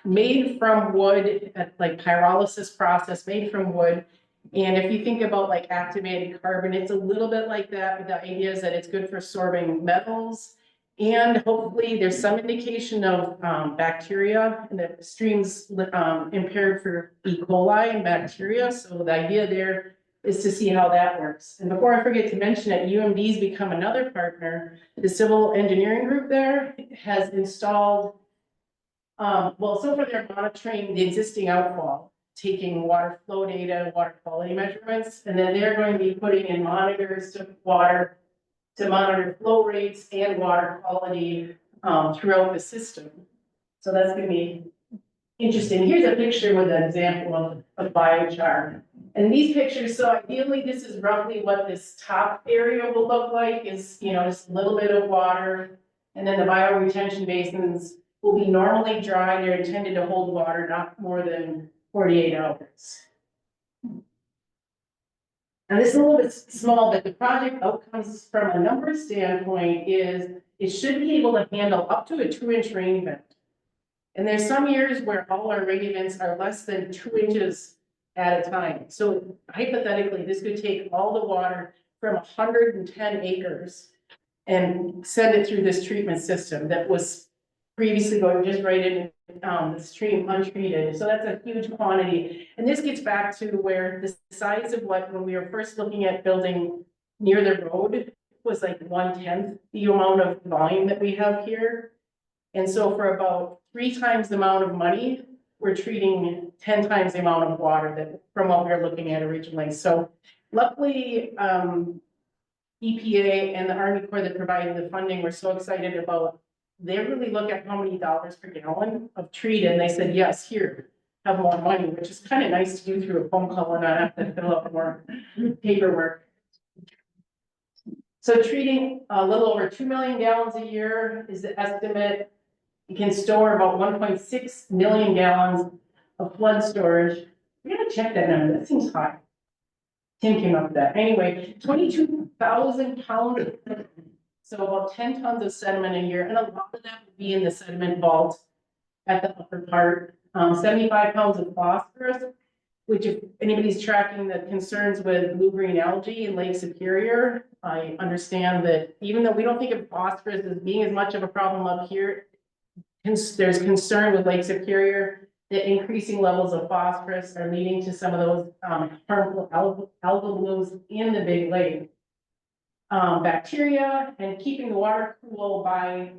made from wood, like pyrolysis process, made from wood. And if you think about like activated carbon, it's a little bit like that, but the idea is that it's good for sorbing metals. And hopefully there's some indication of bacteria and the streams impaired for E. coli and bacteria. So the idea there is to see how that works. And before I forget to mention it, UMD's become another partner. The civil engineering group there has installed, well, so far they're monitoring the existing outfall, taking water flow data, water quality measurements, and then they're going to be putting in monitors to water to monitor flow rates and water quality throughout the system. So that's gonna be interesting. Here's a picture with an example of biochar. And these pictures, so ideally, this is roughly what this top area will look like, is, you know, just a little bit of water. And then the bioretention basins will be normally dry. They're intended to hold water not more than 48 hours. Now this is a little bit small, but the project outcomes from a number standpoint is it should be able to handle up to a 2-inch rain event. And there's some years where all our rain events are less than 2 inches at a time. So hypothetically, this could take all the water from 110 acres and send it through this treatment system that was previously going just right in the stream untreated. So that's a huge quantity. And this gets back to where the size of what, when we were first looking at building near the road, was like 1/10 the amount of volume that we have here. And so for about 3 times the amount of money, we're treating 10 times the amount of water that from what we were looking at originally. So luckily, EPA and the Army Corps that provided the funding were so excited about, they really look at how many dollars per gallon of treated, and they said, yes, here, have more money, which is kind of nice to do through a phone call and not have to fill out more paperwork. So treating a little over 2 million gallons a year is the estimate. You can store about 1.6 million gallons of flood storage. We gotta check that number, that seems high. Tim came up with that. Anyway, 22,000 pounds, so about 10 tons of sediment a year, and a lot of that would be in the sediment vault at the upper part. 75 pounds of phosphorus, which if anybody's tracking the concerns with blue-green algae in Lake Superior, I understand that even though we don't think of phosphorus as being as much of a problem up here, there's concern with Lake Superior that increasing levels of phosphorus are leading to some of those harmful algal blooms in the big lake. Bacteria and keeping the water cool by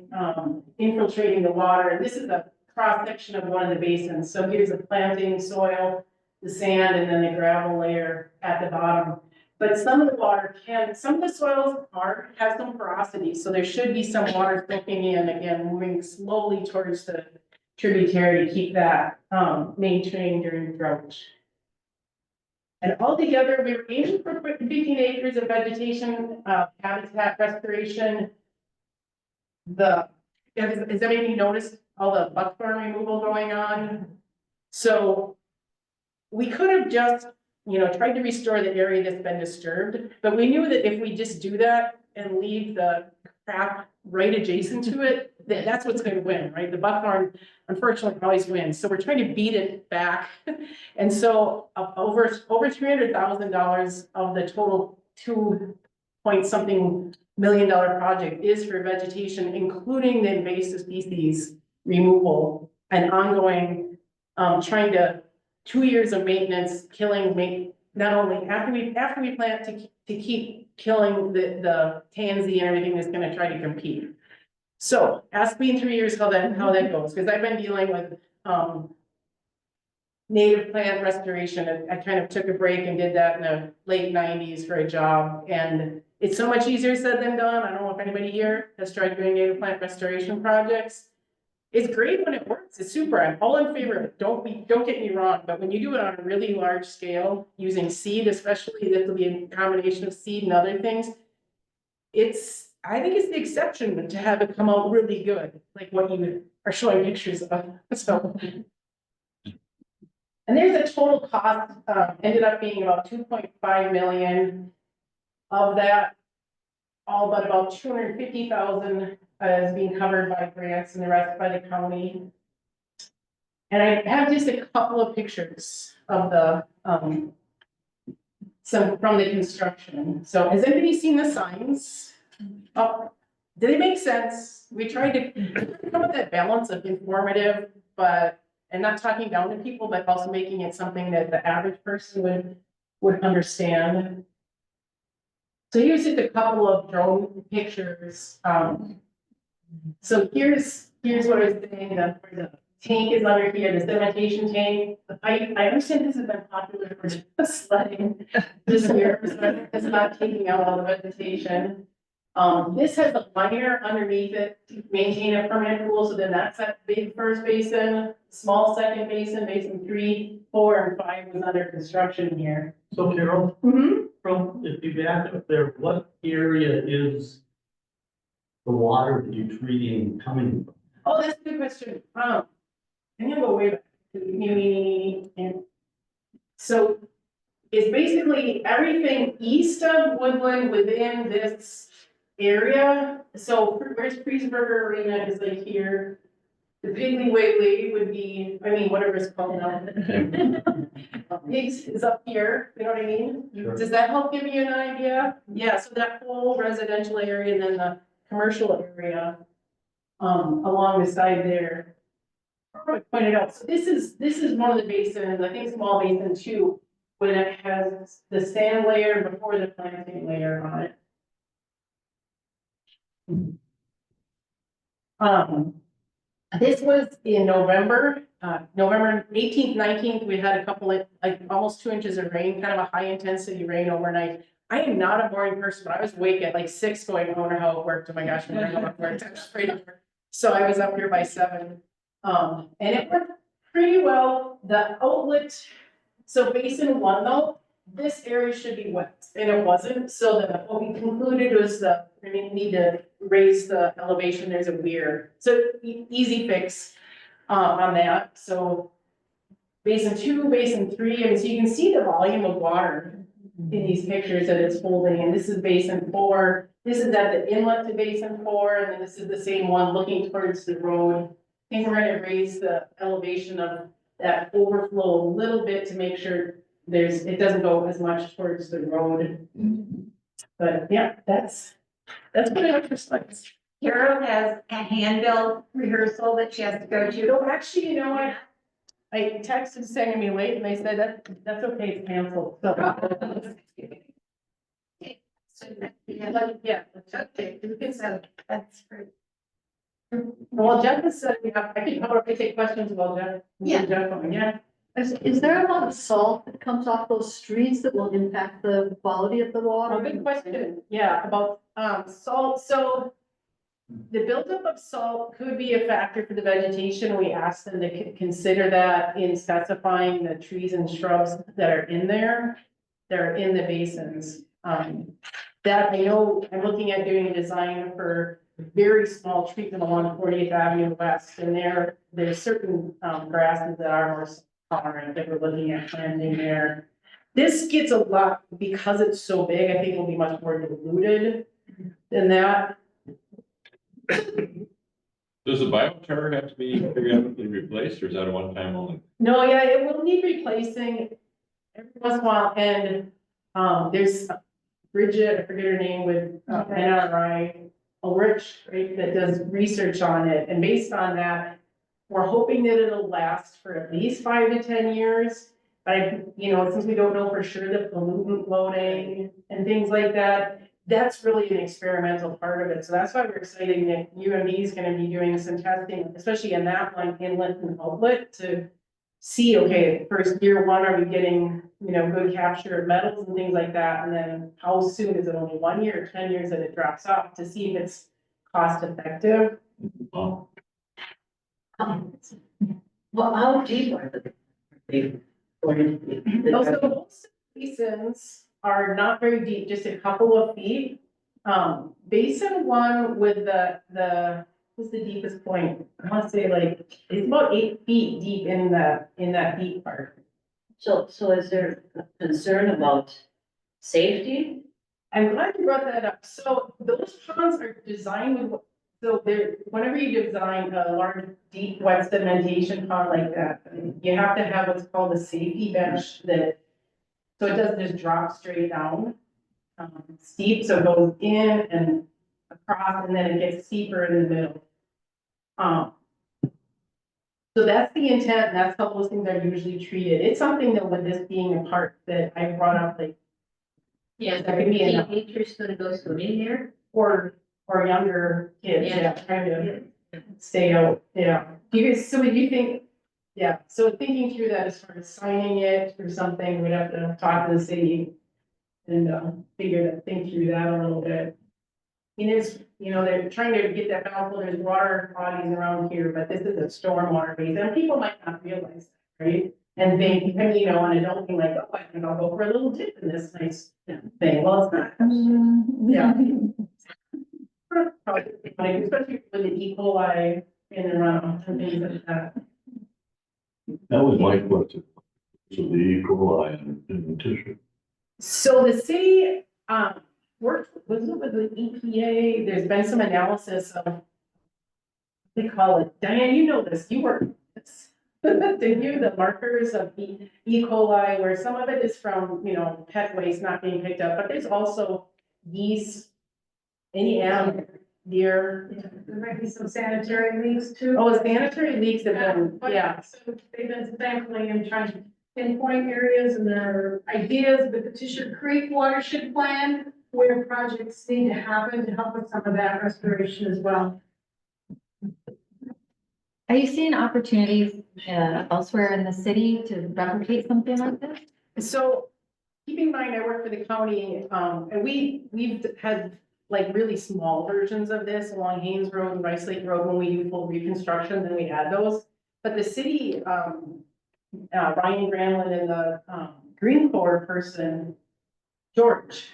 infiltrating the water. And this is a cross section of one of the basins. So here's the planting soil, the sand, and then the gravel layer at the bottom. But some of the water some of the soils have some porosity, so there should be some water soaking in, again, moving slowly towards the tributary to keep that maintained during drought. And altogether, we were aiming for 15 acres of vegetation, habitat restoration. Has anybody noticed all the buckthorn removal going on? So we could have just, tried to restore the area that's been disturbed, but we knew that if we just do that and leave the crap right adjacent to it, that's what's going to win, right? The buckthorn unfortunately always wins. So we're trying to beat it back. And so over $300,000 of the total $2-point-something million project is for vegetation, including the invasive species removal and ongoing, trying to 2 years of maintenance, killing, not only after we plant to keep killing the tansy and everything that's gonna try to compete. So ask me in 3 years how that goes, because I've been dealing with native plant restoration. I kind of took a break and did that in the late 90s for a job, and it's so much easier said than done. I don't know if anybody here has tried doing native plant restoration projects. It's great when it works. It's super. I'm all in favor of it. Don't get me wrong, but when you do it on a really large scale, using seed, especially, this will be a combination of seed and other things. I think it's the exception to have it come out really good, like what you are showing pictures of. So, and there's a total cost, ended up being about 2.5 million. Of that, all but about 250,000 is being covered by grants and the rest by the county. And I have just a couple of pictures of the some from the construction. So has anybody seen the signs? Oh, did it make sense? We tried to come with that balance of informative, but, and not talking down to people, but also making it something that the average person would understand. So here's just a couple of drone pictures. So here's what I was saying, the tank is under here, the sedimentation tank. I understand this has been popular for sledding this year, so it's not taking out all the vegetation. This has a liner underneath it to maintain a permanent pool, so then that's that big first basin, small second basin, basin 3, 4, and 5 was under construction here. So Carol, from, if you back up there, what area is the water that you're treating coming from? Oh, that's a good question. I'm gonna go way back to the community and so it's basically everything east of Woodland within this area. So where's Priesberger Arena is like here. The Piggly Wiggly would be, I mean, whatever it's called now. Pigs is up here, you know what I mean? Sure. Does that help give you an idea? Yeah, so that whole residential area and then the commercial area along the side there. I pointed out, so this is one of the basins, I think small basin 2, when it has the sand layer before the planting layer on it. This was in November, November 18th, 19th, we had a couple of, like, almost 2 inches of rain, kind of a high intensity rain overnight. I am not a morning person, but I was awake at like 6 going, I wonder how it worked, oh my gosh, I wonder how it worked, I was afraid of it. So I was up here by 7, and it worked pretty well. The outlet, so basin 1 though, this area should be wet, and it wasn't, so what we concluded was that we need to raise the elevation, there's a weir. So easy fix, on that, so basin 2, basin 3, and so you can see the volume of water in these pictures that it's holding, and this is basin 4, this is at the inlet to basin 4, and then this is the same one looking towards the road. I think we're gonna raise the elevation of that overflow a little bit to make sure it doesn't go as much towards the road. But yeah, that's what it looks like. Carol has a handbill rehearsal that she has to go to. No, actually, you know what? I texted sending me late and they said that's okay, it's canceled, so. But, yeah, okay, we can set it. That's great. Well, Jeff has said, I can probably take questions about Jeff. Yeah. Jeff, yeah. Is there a lot of salt that comes off those streets that will impact the quality of the water? Oh, good question. Yeah, about salt. So the buildup of salt could be a factor for the vegetation. We asked them to consider that in specifying the trees and shrubs that are in there, that are in the basins. That I know I'm looking at doing a design for very small treatment along 40th Avenue West, and there's certain grasses that are more tolerant that we're looking at planting there. This gets a lot, because it's so big, I think it'll be much more diluted than that. Does the biochar have to be periodically replaced, or is that a one-time only? No, yeah, it will need replacing every once in a while, and there's Bridget, I forget her name, with NRI, Rich, right, that does research on it, and based on that, we're hoping that it'll last for at least 5 to 10 years. But since we don't know for sure the pollutant loading and things like that, that's really an experimental part of it. So that's why we're excited that UMD is going to be doing some testing, especially in that one, inlet and outlet, to see, okay, first year 1, are we getting, good capture of metals and things like that? And then how soon, is it only 1 year or 10 years that it drops off, to see if it's cost effective? Well, Well, how deep are they? Those basins are not very deep, just a couple of feet. Basin 1 with what's the deepest point? I want to say it's about 8 feet deep in that deep part. So is there a concern about safety? I'm glad you brought that up. So those ponds are designed with, whenever you design a large, deep, wet sedimentation pond like that, you have to have what's called a safety bench that So it doesn't just drop straight down, steep, so it goes in and across, and then it gets steeper in the middle. So that's the intent, and that's how those things are usually treated. It's something that with this being a part that I brought up, like, Yeah, that could be enough, teenagers gonna go swimming there? or younger kids, Yeah. yeah, trying to stay out, yeah. Do you guys, so do you think, yeah, so thinking through that as far as signing it or something, we'd have to talk to the city and, think through that a little bit. I mean, there's, they're trying to get that balance, there's water bodies around here, but this is a stormwater base, and people might not realize that, right? And think, and I don't think like, oh, I think I'll go for a little dip in this nice thing, well, it's not. Yeah. Especially with the E. coli in the runoff and things like that. That was my question. So the E. coli in the tissue. So the city, worked, was it with the EPA? There's been some analysis of, they call it, Diane, you know this, you work with this. Did you, the markers of E. coli, where some of it is from, pet waste not being picked up, but there's also geese, any animal, deer. There might be some sanitary leaks too. Oh, sanitary leaks have been, yeah. So they've been sampling and trying to pinpoint areas, and there are ideas with the Tisher Creek watershed plan where projects need to happen to help with some of that restoration as well. Are you seeing opportunities elsewhere in the city to replicate something like this? So keep in mind, I work for the county, and we've had like really small versions of this along Haynes Road and Rice Lake Road when we do full reconstruction, then we add those. But the city, Ryan Granlund and the Green Corps person, George,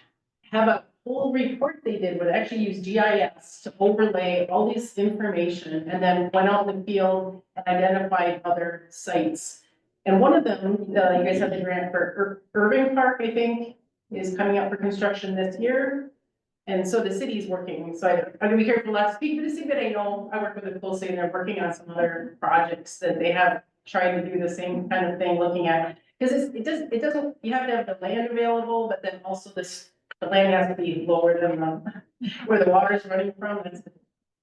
have a whole report they did, would actually use GIS to overlay all this information, and then went out in the field and identified other sites. And one of them, you guys have the grant for Irving Park, I think, is coming up for construction this year. And so the city's working, so I'm gonna be careful not to speak for the city, but I know I work with them closely, and they're working on some other projects that they have tried to do the same kind of thing, looking at. Because it doesn't, you have to have the land available, but then also the land has to be lower than where the water's running from.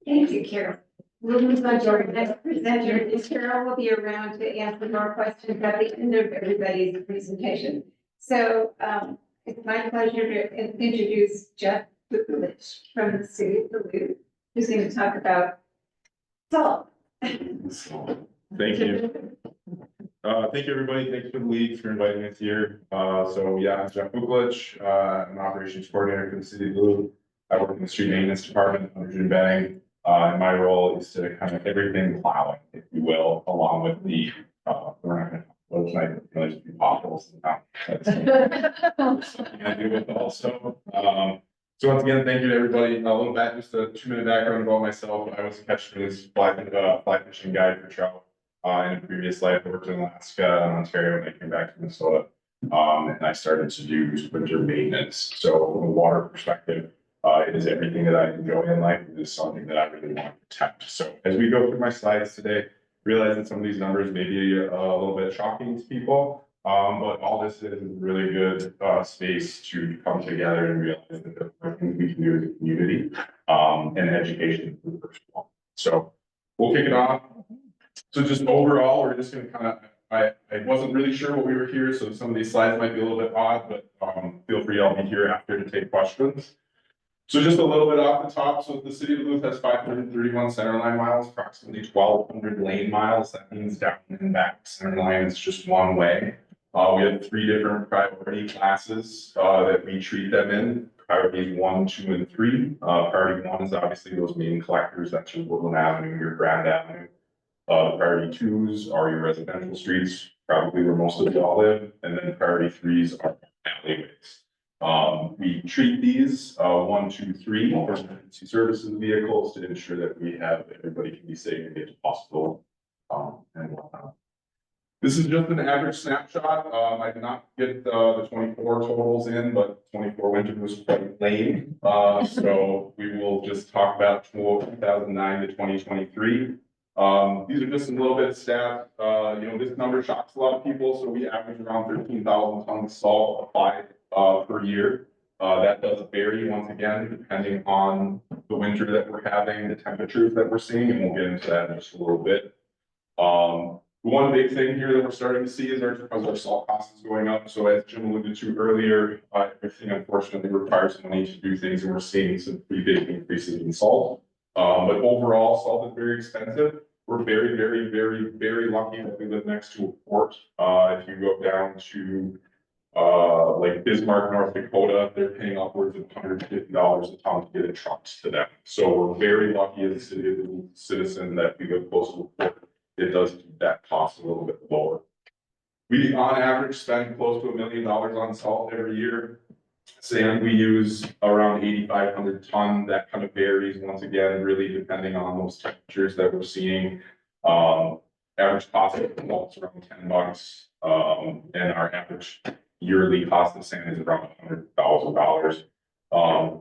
Thank you, Carol. We'll move on to our next presenter. Carol will be around to answer more questions at the end of everybody's presentation. So it's my pleasure to introduce Geoff Vukelich from the city of Duluth, who's going to talk about salt. Thank you. Thank you, everybody. Thanks for the league for inviting us here. So yeah, I'm Geoff Vukelich. I'm an operations coordinator for the city of Duluth. I work in the street maintenance department under Jim Bang. And my role is to kind of everything plowing, if you will, along with the, we're not gonna, well, tonight, really just be potholes. That's something I deal with also. So once again, thank you to everybody. A little bit, just a 2-minute background about myself. I was a catch release fly fishing guide for trout. In a previous life, I worked in Alaska and Ontario, and I came back to Minnesota. And I started to do winter maintenance. So from a water perspective, it is everything that I enjoy in life. It is something that I really want to protect. So as we go through my slides today, realize that some of these numbers may be a little bit shocking to people. But all this is really good space to come together and realize that there are things we can do as a community and education for the first one. So we'll kick it off. So just overall, we're just going to kind of, I wasn't really sure what we were here, so some of these slides might be a little bit odd, but feel free, I'll be here after to take questions. So just a little bit off the top, so the city of Duluth has 531 centerline miles, approximately 1,200 lane miles. That means down and back centerline is just one way. We have 3 different priority classes that we treat them in. Priorities 1, 2, and 3. Priority 1 is obviously those main collectors, that's your Woodland Avenue, your Grand Avenue. Priority 2s are your residential streets, probably where most of y'all live, and then priority 3s are alleyways. We treat these 1, 2, 3 for emergency services vehicles to ensure that we have everybody can be safe and get to hospital and whatnot. This is just an average snapshot. I did not get the 24 totals in, but 24 winter was quite lame. So we will just talk about 2009 to 2023. These are just some little bit of stats. This number shocks a lot of people. So we average around 13,000 tons of salt applied, per year. That does vary once again, depending on the winter that we're having, the temperatures that we're seeing, and we'll get into that in just a little bit. One big thing here that we're starting to see is our salt cost is going up. So as Jim alluded to earlier, everything unfortunately requires money to do things, and we're seeing some pretty big increases in salt. But overall, salt is very expensive. We're very, very, very, very lucky that we live next to a port. If you go down to like Bismarck, North Dakota, they're paying upwards of $150 a ton to get it trucked to them. So we're very lucky as a citizen that we live close to a port. It does keep that cost a little bit lower. We, on average, spend close to $1 million on salt every year. Sand, we use around 8,500 ton. That kind of varies once again, really depending on those temperatures that we're seeing. Average cost of salt is around $10, and our average yearly cost of sand is around $100,000.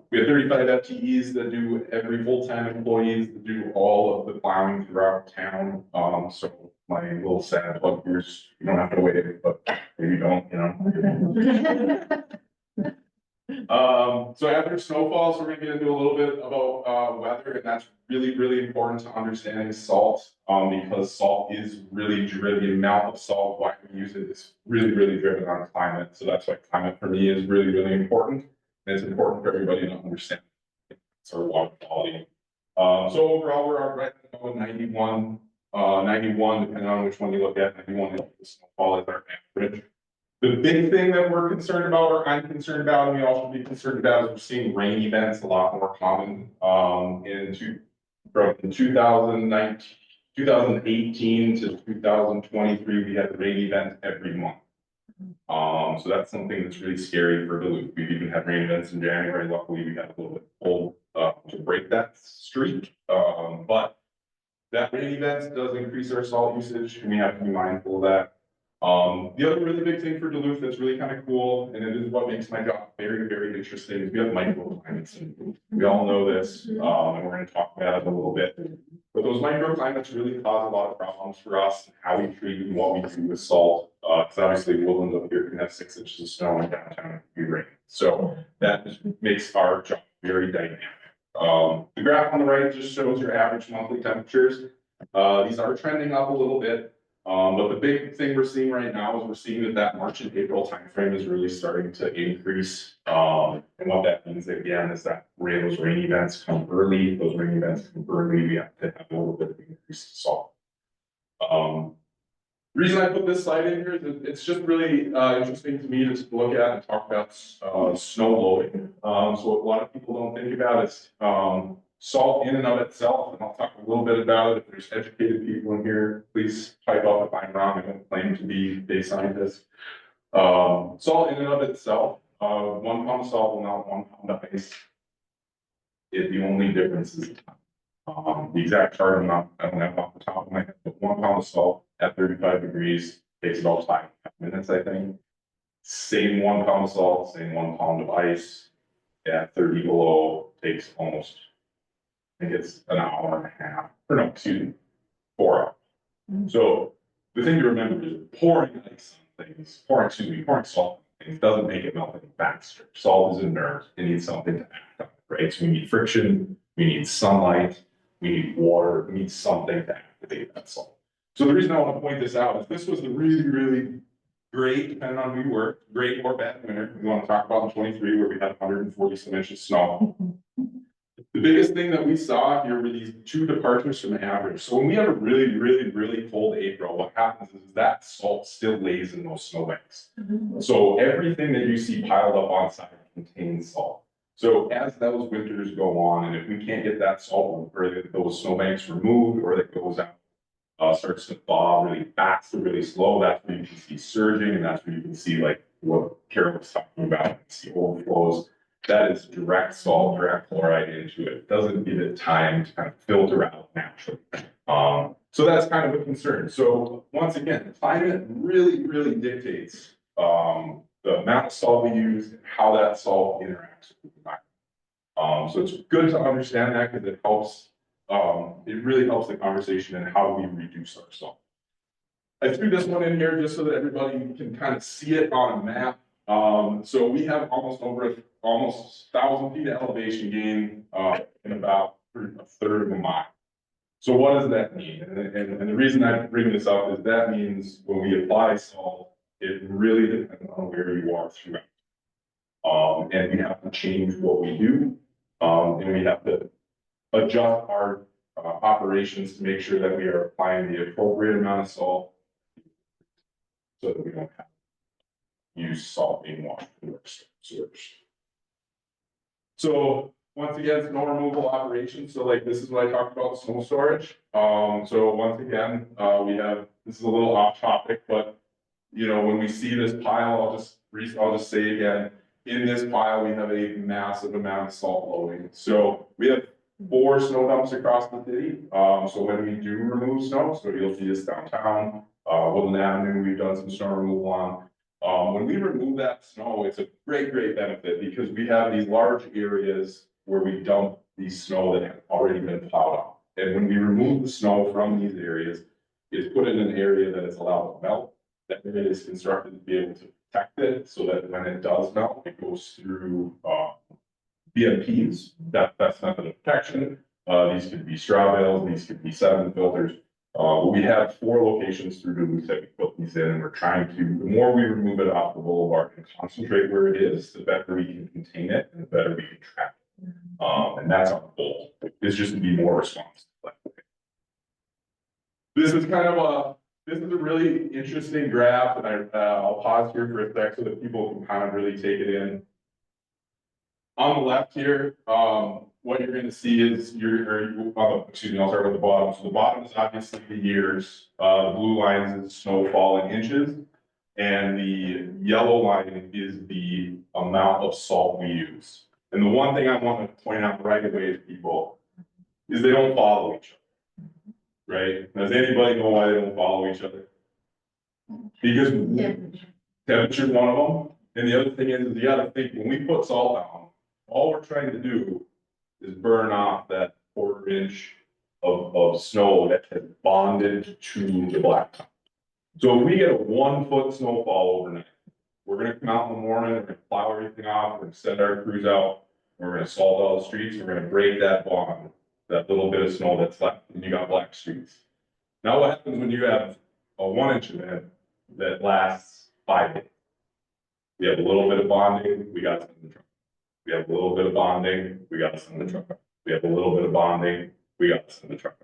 We have 35 FTEs that do every full-time employees that do all of the plowing throughout town. So my little sad plug here is you don't have to wait, but maybe you don't, So average snowfall, so we're gonna get into a little bit about weather, and that's really, really important to understanding salt, because salt is really driven, the amount of salt, why we use it is really, really driven on climate. So that's why climate for me is really, really important. And it's important for everybody to understand sort of water quality. So overall, we're right at 91, depending on which one you look at, 91 is the snowfall is our average. The big thing that we're concerned about, or I'm concerned about, and we all should be concerned about, is we're seeing rain events a lot more common. From 2018 to 2023, we had rain events every month. So that's something that's really scary for Duluth. We've even had rain events in January. Luckily, we got a little bit cold to break that streak. But that rain event does increase our salt usage, and we have to be mindful of that. The other really big thing for Duluth that's really kind of cool, and it is what makes my job very, very interesting, is we have microclimates. We all know this, and we're going to talk about it a little bit. But those microclimates really cause a lot of problems for us, and how we treat and what we do with salt. Because obviously Woodland up here can have 6 inches of snow in downtown and be rain. So that just makes our job very dynamic. The graph on the right just shows your average monthly temperatures. These are trending up a little bit. But the big thing we're seeing right now is we're seeing that March and April timeframe is really starting to increase. And what that means again is that those rain events come early. Those rain events come early. We have to have a little bit of increased salt. The reason I put this slide in here is that it's just really interesting to me to look at and talk about snow loading. So what a lot of people don't think about is salt in and of itself, and I'll talk a little bit about it. If there's educated people in here, please pipe up if I'm wrong. I don't claim to be a scientist. Salt in and of itself, 1 pound of salt will melt 1 pound of ice. The only difference is the exact chart amount I don't have off the top of my head, but 1 pound of salt at 35 degrees takes about 5 minutes, I think. Same 1 pound of salt, same 1 pound of ice at 30 below takes almost, I think it's an hour and a half, or no, excuse me, 4 hours. So the thing to remember is pouring ice on things, pouring salt on things doesn't make it melt any faster. Salt is inert, it needs something to act on, right? So we need friction, we need sunlight, we need water, we need something to activate that salt. So the reason I want to point this out is this was the really, really great, depending on who you were, great or bad winter. We want to talk about in 23 where we had 140 some inches of snow. The biggest thing that we saw here were these 2 departures from average. So when we have a really, really, really cold April, what happens is that salt still lays in those snowbanks. So everything that you see piled up on site contains salt. So as those winters go on, and if we can't get that salt or those snowbanks removed, or that goes out, starts to thaw really fast or really slow, that's where you can see surging, and that's where you can see like what Carol was talking about, you see overflows. That is direct salt, direct chloride into it. It doesn't give it time to kind of filter out naturally. So that's kind of a concern. So once again, climate really, really dictates the amount of salt we use and how that salt interacts with the environment. So it's good to understand that because it helps it really helps the conversation and how we reduce our salt. I threw this one in here just so that everybody can kind of see it on a map. So we have almost 1,000 feet of elevation gain, in about a third of a mile. So what does that mean? And the reason I bring this up is that means when we apply salt, it really depends on where you are throughout. And we have to change what we do, and we have to adjust our operations to make sure that we are applying the appropriate amount of salt so that we don't have to use salt being washed in our sewage. So once again, snow removal operations. So like this is what I talked about, snow storage. So once again, this is a little off topic, but you know, when we see this pile, I'll just say again, in this pile, we have a massive amount of salt loading. So we have 4 snow dumps across the city. So when we do remove snow, so you'll see us downtown, Woodland Avenue, we've done some snow removal on. When we remove that snow, it's a great benefit because we have these large areas where we dump these snow that have already been plowed off. And when we remove the snow from these areas, it's put in an area that is allowed to melt. That it is constructed to be able to protect it so that when it does melt, it goes through BMPs, that best method of protection. These could be straw bales, these could be sediment filters. We have 4 locations through Duluth that we put these in, and we're trying to, the more we remove it off the boulevard and concentrate where it is, the better we can contain it and the better we can track it. And that's our goal, is just to be more responsive. This is a really interesting graph, and I'll pause here for a sec so that people can kind of really take it in. On the left here, what you're going to see is I'll start with the bottom. So the bottom is obviously the years. The blue line is snowfall in inches, and the yellow line is the amount of salt we use. And the one thing I want to point out right away to people is they don't follow each other. Right? Does anybody know why they don't follow each other? Because temperature is one of them. And the other thing is you got to think when we put salt down, all we're trying to do is burn off that 1/4 inch of snow that has bonded to the blacktop. So if we get a 1 foot snowfall overnight, we're going to come out in the morning, we're going to plow everything off, we're going to send our crews out, we're going to salt all the streets, we're going to break that bond. That little bit of snow that's left, and you got black streets. Now what happens when you have a 1 inch event that lasts 5 days? We have a little bit of bonding, we got some in the truck. We have a little bit of bonding, we got some in the truck. We have a little bit of bonding, we got some in the truck.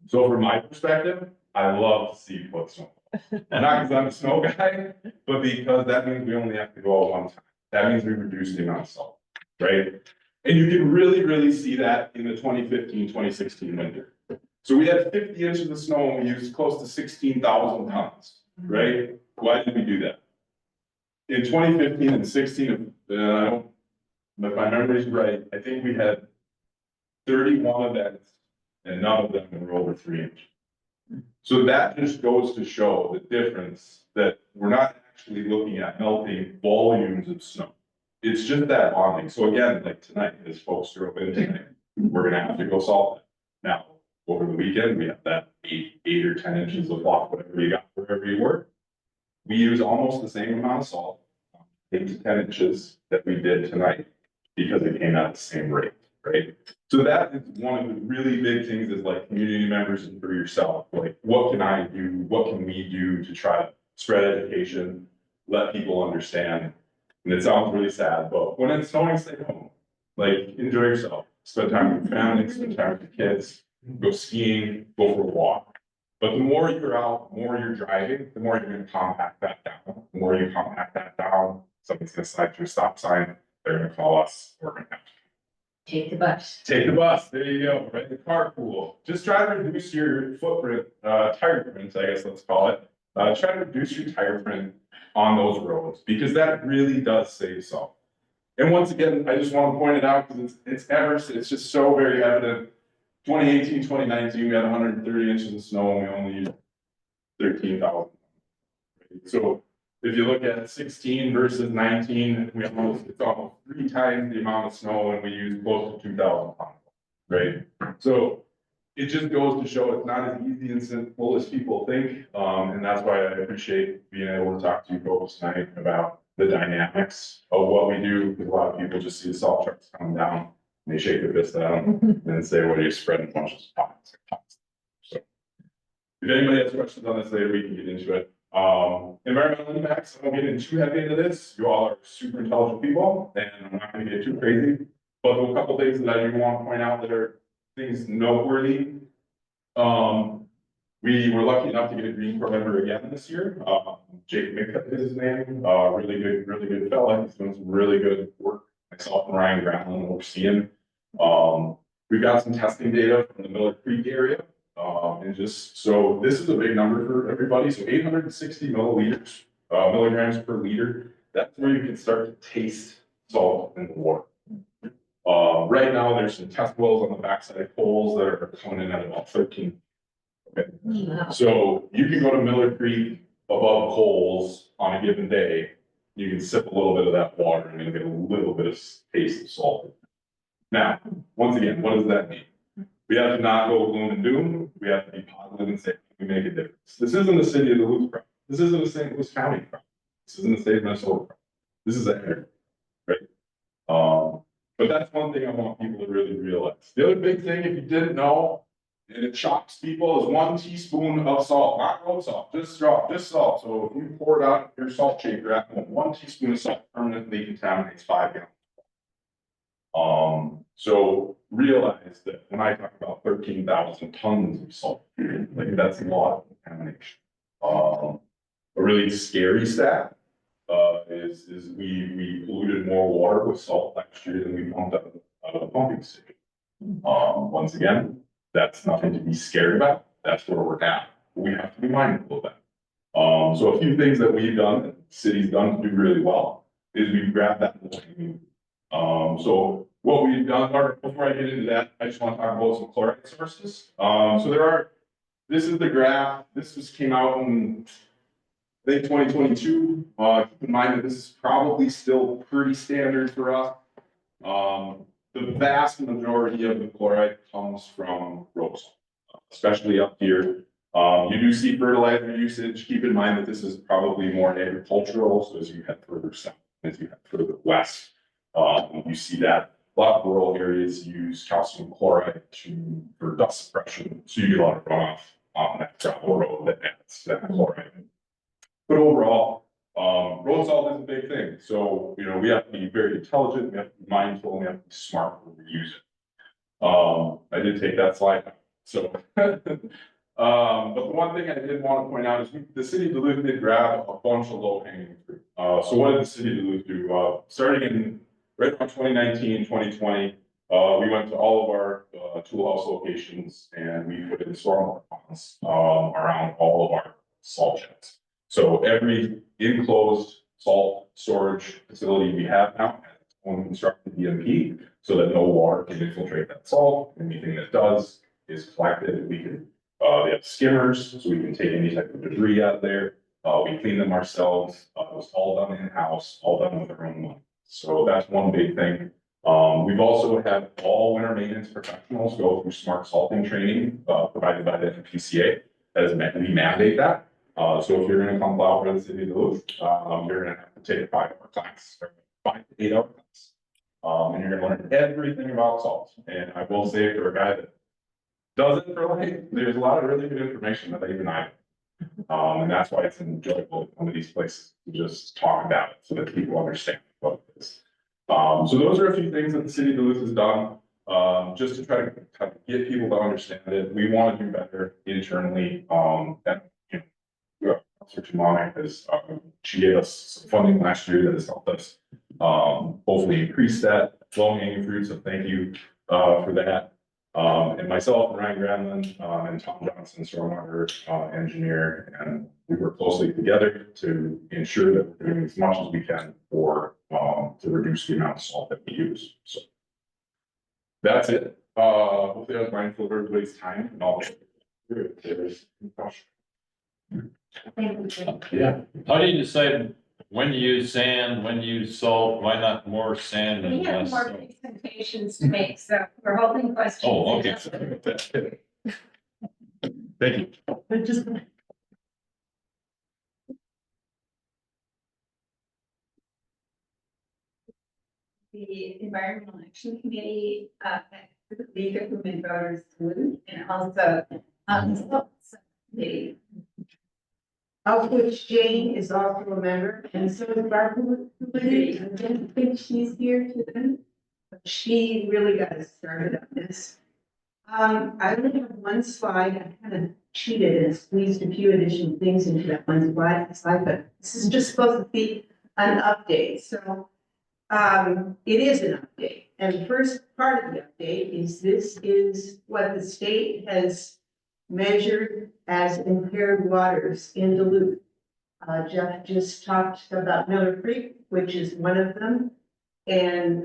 So from my perspective, I love to see foot snow. Not because I'm a snow guy, but because that means we only have to go out 1 time. That means we reduce the amount of salt, right? And you can really see that in the 2015, 2016 winter. So we had 50 inches of snow and we used close to 16,000 tons, right? Why did we do that? In 2015 and 16, if my memory is right, I think we had 31 events and none of them were over 3 inches. So that just goes to show the difference that we're not actually looking at melting volumes of snow. It's just that bonding. So again, like tonight, as folks drove in tonight, we're gonna have to go salt it. Now, over the weekend, we have that 8 or 10 inches of block, whatever you got, wherever you were. We use almost the same amount of salt, 8 to 10 inches that we did tonight, because it came out at the same rate, right? So that is one of the really big things is like community members and for yourself, like what can I do? What can we do to try to spread education, let people understand? And it sounds really sad, but when it's snowing, stay home. Like, enjoy yourself. Spend time with your family, spend time with your kids, go skiing, go for a walk. But the more you're out, the more you're driving, the more you're gonna compact that down. The more you compact that down, somebody's gonna slide through a stop sign, they're gonna call us, we're gonna have to. Take the bus. Take the bus, there you go, right, the carpool. Just try to reduce your footprint, tire print, I guess let's call it. Try to reduce your tire print on those roads, because that really does save salt. And once again, I just want to point it out because it's just so very evident. 2018, 2019, we had 130 inches of snow and we only used 13,000. So if you look at 16 versus 19, it's almost 3 times the amount of snow and we use close to 2,000 pounds, right? So it just goes to show it's not as easy and simple as people think. And that's why I appreciate being able to talk to you folks tonight about the dynamics of what we do, because a lot of people just see the salt trucks come down, and they shake their fist at them, and say, well, you're spreading bunches of pots. So, if anybody has questions on this later, we can get into it. Environmental impacts, I won't get into too heavy into this. You all are super intelligent people, and I'm not gonna get too crazy. But there are a couple things that I do want to point out that are things noteworthy. We were lucky enough to get a Green Corps member again this year. Jake McCabe is his name, really good fella. He's doing some really good work. Myself and Ryan Granlund overseeing. We've got some testing data from the Miller Creek area. And just, so this is a big number for everybody. So 860 milliliters, milligrams per liter. That's where you can start to taste salt in the water. Right now, there's some test wells on the backside of poles that are coming in at about 13. Okay. So you can go to Miller Creek above Coles on a given day. You can sip a little bit of that water and you'll get a little bit of taste of salt. Now, once again, what does that mean? We have to not go gloom and doom. We have to be positive and say, we make a difference. This isn't the city of Duluth problem. This isn't the St. Louis County problem. This isn't the state of Minnesota problem. This is a right? But that's one thing I want people to really realize. The other big thing, if you didn't know, and it shocks people, is 1 teaspoon of salt, not road salt, just salt. So if you pour it out your salt shaker at home, 1 teaspoon of salt permanently contaminates 5 gallons. So realize that when I talk about 13,000 tons of salt, like that's a lot of contamination. A really scary stat is we polluted more water with salt last year than we pumped out of the pumping station. Once again, that's nothing to be scared about. That's where we're at. We have to be mindful of that. So a few things that we've done, that the city's done to do really well, is we've grabbed that. So what we've done, or before I get into that, I just want to talk about some chloride sources. So there are, this is the graph. This just came out in, I think, 2022. Keep in mind that this is probably still pretty standard for us. The vast majority of the chloride comes from road salt, especially up here. You do see fertilizer usage. Keep in mind that this is probably more agricultural. So as you head further south, as you head further west, you see that a lot of rural areas use calcium chloride for dust suppression. So you get a lot of runoff on that gravel road that adds that chloride. But overall, road salt is a big thing. So, you know, we have to be very intelligent, we have to be mindful, and we have to be smart when we use it. I did take that slide. So, but the one thing I did want to point out is the city of Duluth did grab a bunch of low hanging fruit. So what did the city of Duluth do? Starting in right around 2019, 2020, we went to all of our tool house locations and we put in stormwater ponds around all of our salt sheds. So every enclosed salt storage facility we have now has its own constructed DMP so that no water can infiltrate that salt. Anything that does is collected. We can, they have skimmers, so we can take any type of debris out of there. We clean them ourselves. It was all done in-house, all done with our own money. So that's one big thing. We've also had all winter maintenance professionals go through smart salting training provided by the MPCA as we mandate that. So if you're going to come plow for the city of Duluth, you're going to have to take a 5-hour class, or 5 to 8 hour class. And you're going to learn everything about salt. And I will say for a guy that does it for life, there's a lot of really good information that even I know. And that's why it's enjoyable to come to these places to just talk about it so that people understand what it is. So those are a few things that the city of Duluth has done just to try to kind of get people to understand it. We want to do better internally. Officer Chimani has, she gave us some funding last year that has helped us hopefully increase that low hanging fruit. So thank you for that. And myself and Ryan Granlund and Tom Johnson, stormwater engineer, and we work closely together to ensure that we're doing as much as we can for to reduce the amount of salt that we use. So that's it. Hopefully I was mindful of everybody's time and all. There's yeah. How do you decide when to use sand, when to use salt? Why not more sand and We have less more salt? presentations to make, so we're holding questions. Oh, okay. Sorry about that. Thank you. But just, The Environmental Action Committee, the League of Women Voters-Duluth, and also, the of which Jane is also a member, and so is Barb. I don't think she's here today, but she really got us started on this. I only have one slide. I kind of cheated and squeezed a few additional things into that one slide, but this is just supposed to be an update, so it is an update. And the first part of the update is this is what the state has measured as impaired waters in Duluth. Geoff just talked about Miller Creek, which is one of them. And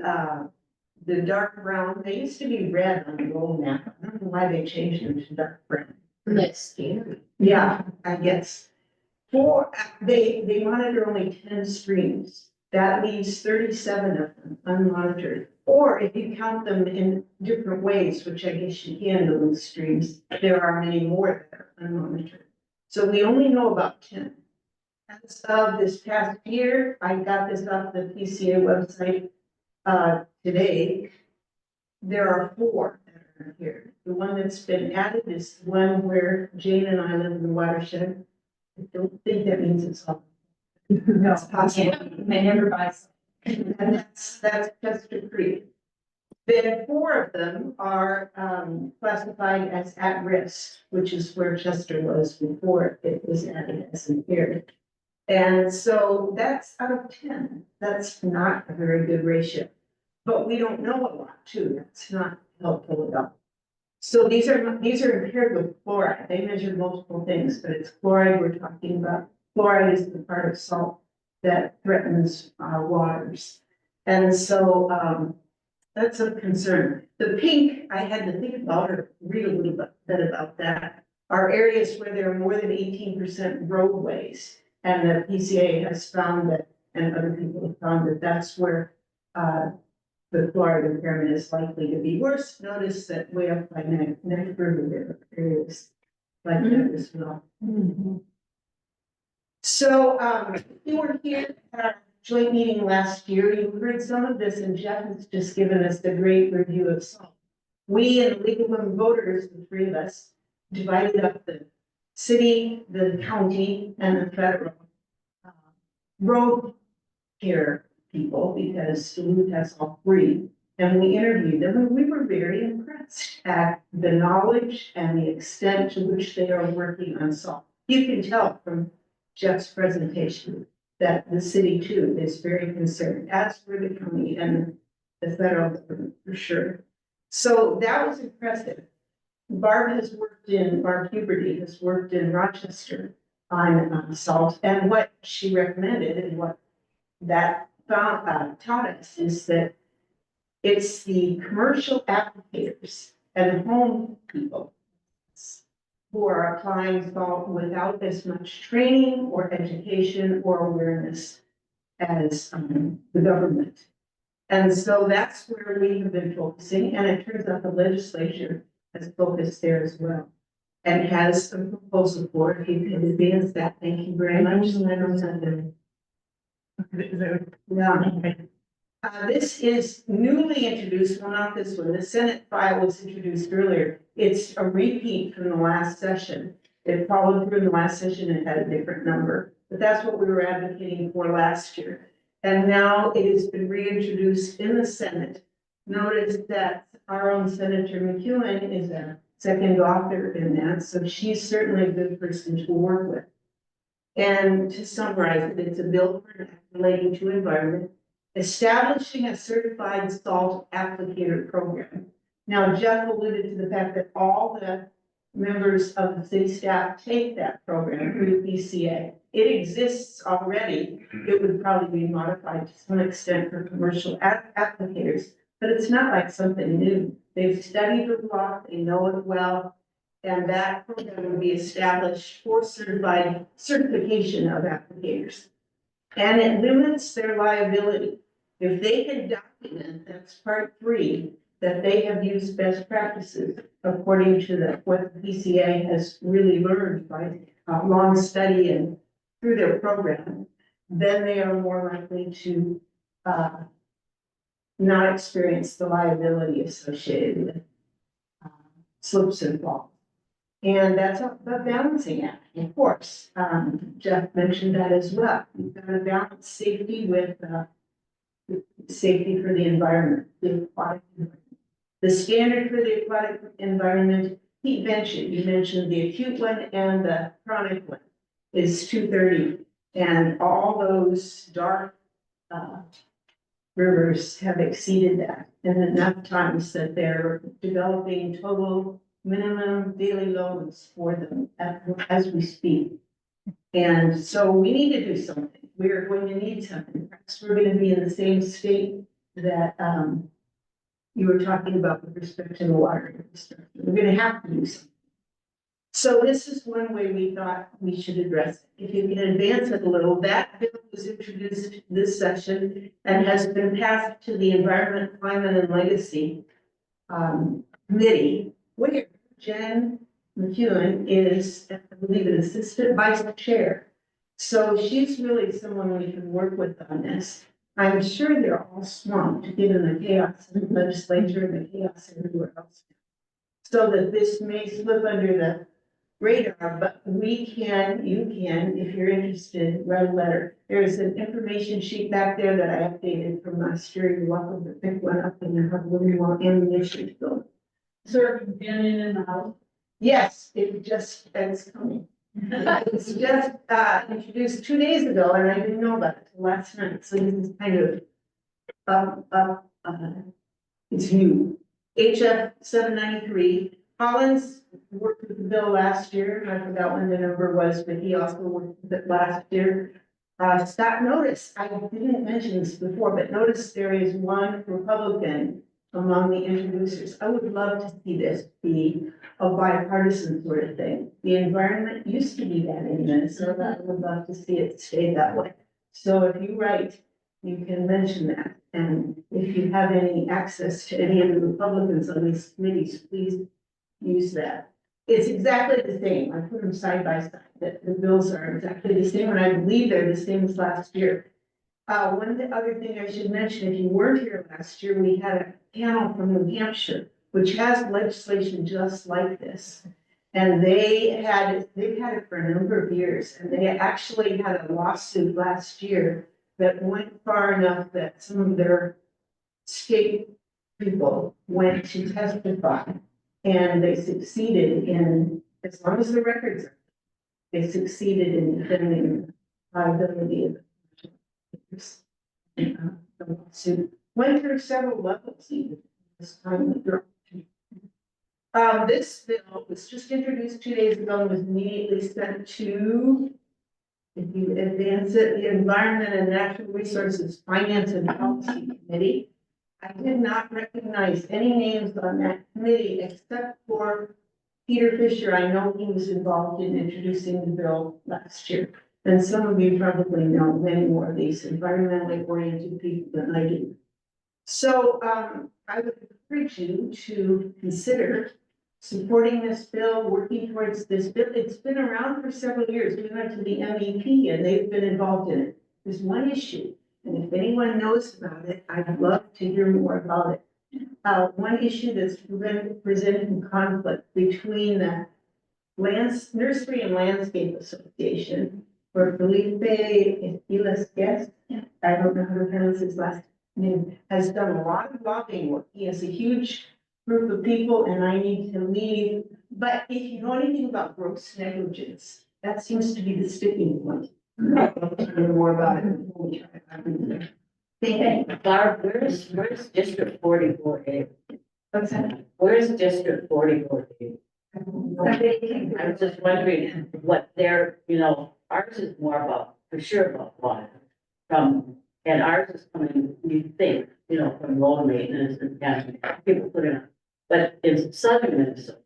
the dark brown, they used to be red on the old map. I don't know why they changed them to dark brown. That's scary. Yeah, I guess. They monitor only 10 streams. That leaves 37 of them unmonitored. Or if you count them in different ways, which I guess you can, those streams, there are many more that are unmonitored. So we only know about 10. As of this past year, I got this off the PCA website today. There are 4 that are here. The one that's been added is the one where Jane and I live in the watershed. I don't think that means it's all. No, it's possible. May never buy some. And that's Chester Creek. Then 4 of them are classified as at risk, which is where Chester was before it was added as impaired. And so that's out of 10. That's not a very good ratio. But we don't know a lot too. That's not helpful at all. So these are impaired with fluoride. They measure multiple things, but it's fluoride we're talking about. Fluoride is the part of salt that threatens our waters. And so that's a concern. The pink, I had to think about or read a little bit about that, are areas where there are more than 18% roadways. And the PCA has found that, and other people have found that that's where the fluoride impairment is likely to be worse. Notice that way up by Neck River, there are areas like that as well. So we were here at our joint meeting last year. You heard some of this, and Geoff has just given us the great review of salt. We and the League of Women Voters, the 3 of us, divided up the city, the county, and the federal road care people, because Duluth has all 3. And we interviewed them, and we were very impressed at the knowledge and the extent to which they are working on salt. You can tell from Geoff's presentation that the city too is very concerned, as for the county and the federal government for sure. So that was impressive. Barb Huberty has worked in Rochester on salt, and what she recommended and what that taught us is that it's the commercial applicators and home people who are applying salt without as much training or education or awareness as the government. And so that's where we have been focusing, and it turns out the legislature has focused there as well and has a proposal for it. If you can advance that, thank you very much. Yeah. This is newly introduced, well, not this one, the Senate file was introduced earlier. It's a repeat from the last session. It followed through the last session and had a different number, but that's what we were advocating for last year. And now it has been reintroduced in the Senate. Notice that our own Senator McEwen is a second author in that, so she's certainly a good person to work with. And to summarize it, it's a bill for an act relating to environment, establishing a certified salt applicator program. Now, Geoff alluded to the fact that all the members of the city staff take that program through the PCA. It exists already. It would probably be modified to some extent for commercial applicators, but it's not like something new. They've studied the law, they know it well, and that program will be established for certification of applicators. And it limits their liability. If they can document, that's part 3, that they have used best practices according to what the PCA has really learned by long study and through their program, then they are more likely to not experience the liability associated with slips and falls. And that's a balancing act, of course. Geoff mentioned that as well. You've got to balance safety with safety for the environment, the aquatic environment. The standard for the aquatic environment, he mentioned, you mentioned the acute one and the chronic one is 230. And all those dark rivers have exceeded that. And enough times that they're developing total minimum daily loads for them as we speak. And so we need to do something. We're going to need something. Perhaps we're going to be in the same state that you were talking about with respect to the water infrastructure. We're going to have to do something. So this is one way we thought we should address it. If you can advance it a little, that bill was introduced this session and has been passed to the Environment, Climate and Legacy Committee, where Jen McEwen is, I believe, an assistant vice chair. So she's really someone we can work with on this. I'm sure they're all swamped given the chaos in the legislature and the chaos everywhere else. So that this may slip under the radar, but we can, you can, if you're interested, write a letter. There's an information sheet back there that I updated from last year. You're welcome to pick one up and have one more ammunition to go. Sir, been in the house. Yes, it's coming. It's just introduced 2 days ago and I didn't know about it till last night. So this is kind of, it's new. HF 793. Collins worked with the bill last year. I forgot when the number was, but he also worked with it last year. Scott, notice, I didn't mention this before, but notice there is one Republican among the introducers. I would love to see this be a bipartisan sort of thing. The environment used to be that in Minnesota. I would love to see it stay that way. So if you write, you can mention that. And if you have any access to any of the Republicans on these committees, please use that. It's exactly the same. I put them side by side. The bills are exactly the same, and I believe they're the same as last year. One other thing I should mention, if you weren't here last year, we had a panel from New Hampshire, which has legislation just like this. And they've had it for a number of years, and they actually had a lawsuit last year that went far enough that some of their state people went to testify. And they succeeded in, as long as the records are, they succeeded in defending the liability of the lawsuit. Went through several levels even this time. This bill was just introduced 2 days ago and was immediately sent to, if you advance it, the Environment and Natural Resources Finance and Policy Committee. I did not recognize any names on that committee except for Peter Fisher. I know he was involved in introducing the bill last year. And some of you probably know many more of these environmentally oriented people than I do. So I would encourage you to consider supporting this bill, working towards this bill. It's been around for several years. We went to the MEP and they've been involved in it. There's one issue. And if anyone knows about it, I'd love to hear more about it. One issue that's been presented in conflict between the Nursery and Landscape Association, where Felipe Izaak, I don't know how to pronounce his last name, has done a lot of lobbying work. He has a huge group of people and I need to leave. But if you know anything about gross negligence, that seems to be the sticking point. I'd love to hear more about it. Hey, Barb, where's District 44A? What's that? Where's District 44A? I was just wondering what their, ours is more about, for sure about water. And ours is coming, you think, from road maintenance and people put in. But in southern Minnesota,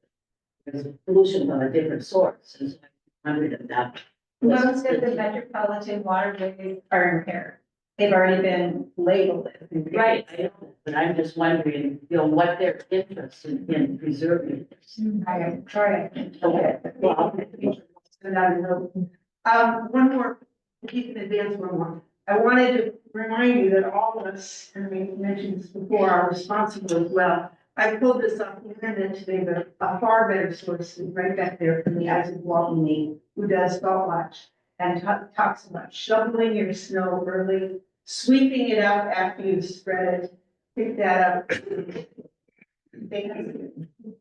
there's pollution from a different source. And so I'm wondering about. Most of the metropolitan waterways are impaired. They've already been labeled as impaired. Right, I know. but I'm just wondering, what their interest in preserving this. I am trying. Okay, well, One more, if you can advance one more. I wanted to remind you that all of us, and we mentioned this before, are responsible as well. I pulled this off the internet today, but a far better source is right back there from the Izaak Walton league, who does Salt Watch and talks about shoveling your snow early, sweeping it up after you've spread it, pick that up.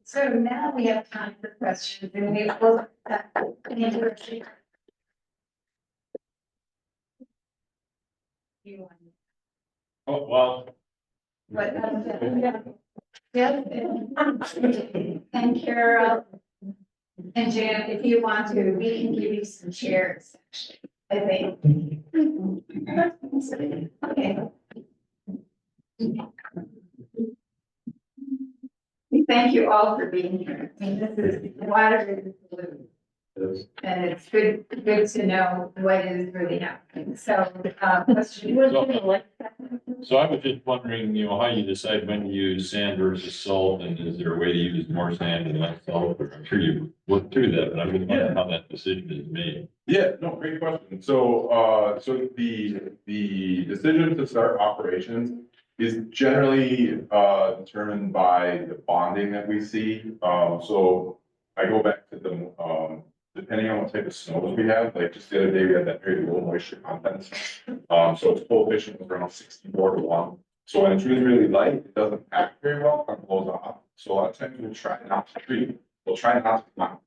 So now we have time for questions and we will. Oh, well, What? Yes, and Carol and Jan, if you want to, we can give you some chairs, actually, I think. Okay. We thank you all for being here. I mean, this is water is blue. And it's good to know what is really happening. So, question. so I was just wondering, how you decide when to use sand versus salt, and is there a way to use more sand and less salt? I'm sure you worked through that, but I'm just wondering how that decision is made. Yeah, no, great question. So, the decision to start operations is generally, determined by the bonding that we see. So I go back to the, depending on what type of snows we have, like just the other day, we had that very low moisture content. So its coefficient was around 64:1. So when it's really, really light, it doesn't pack very well, it blows off. So a lot of times we'll try not to treat, we'll try not to climb.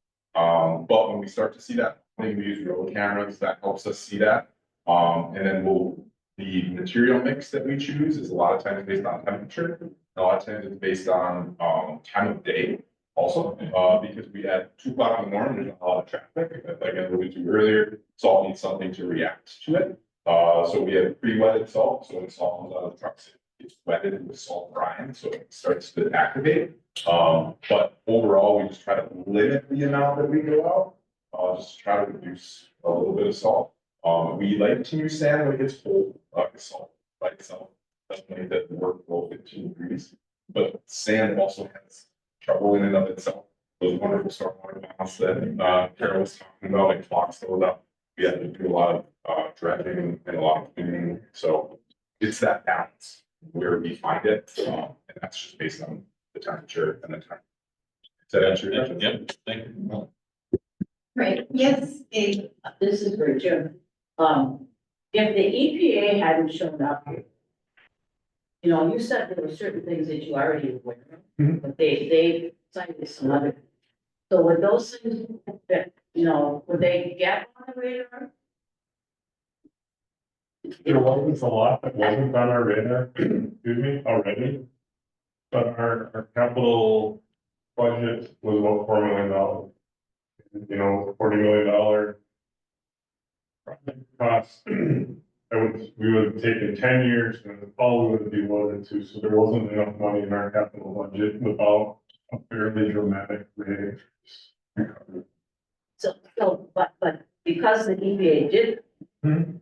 But when we start to see that, I think we use road cameras, that helps us see that. And then the material mix that we choose is a lot of times based on temperature. A lot of times it's based on, time of day also, because we at 2 o'clock in the morning, there's a lot of traffic, like I alluded to earlier, salt needs something to react to it. So we have pre-wetted salt, so when salt comes out of the trucks, it's wetted with salt brine, so it starts to activate. But overall, we just try to limit the amount that we go out, just to try to reduce a little bit of salt. We like to use sand when it gets cold, like salt, doesn't make that work below 15 degrees. But sand also has trouble in and of itself. Those wonderful stormwater mounts that Carol was talking about, like clogs those up. We have to do a lot of dredging and a lot of cleaning. So it's that balance where we find it, and that's just based on the temperature and the time. Does that answer your question? Yep, thank you. Right, yes, Dave. This is for Jim. If the EPA hadn't shown up here, you said there were certain things that you already were aware of, but they cited some other. So were those things that, would they get on the radar? There wasn't a lot that wasn't on our radar, excuse me, already. But our capital budget was about $4 million. $40 million project cost. We would have taken 10 years and all we would be devoted to, so there wasn't enough money in our capital budget without a fairly dramatic rate. But because the EPA did,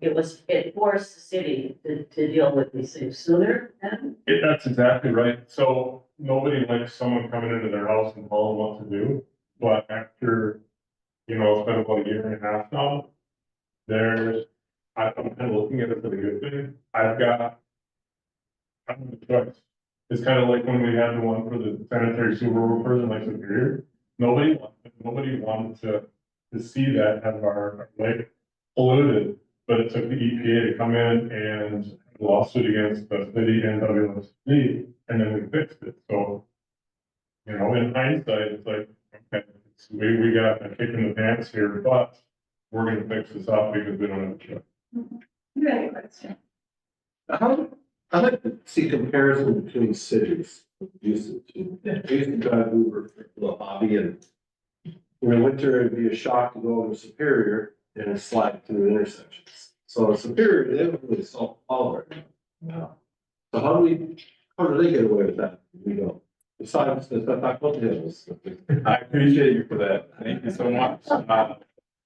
it forced the city to deal with these things sooner. That's exactly right. So nobody likes someone coming into their house and telling them what to do. But after, it's been about a year and a half now, I'm kind of looking at it as a good thing. I don't have a choice. It's kind of like when we had the one for the sanitary sewer workers in Lake Superior. Nobody wanted to see that have our lake polluted, but it took the EPA to come in and have a lawsuit against the city and WSD, and then we fixed it. So, in hindsight, it's like, okay, we got a kick in the pants here, but we're gonna fix this up because we don't have a choice. You had a question. I'd like to see comparison between cities. I used to drive Uber for the hobby, and in the winter, it'd be a shock to go over Superior and slide through intersections. So Superior, they don't really solve all right now. So how do they get away with that? We don't. Besides, the fact of the hills. I appreciate you for that. Thank you so much.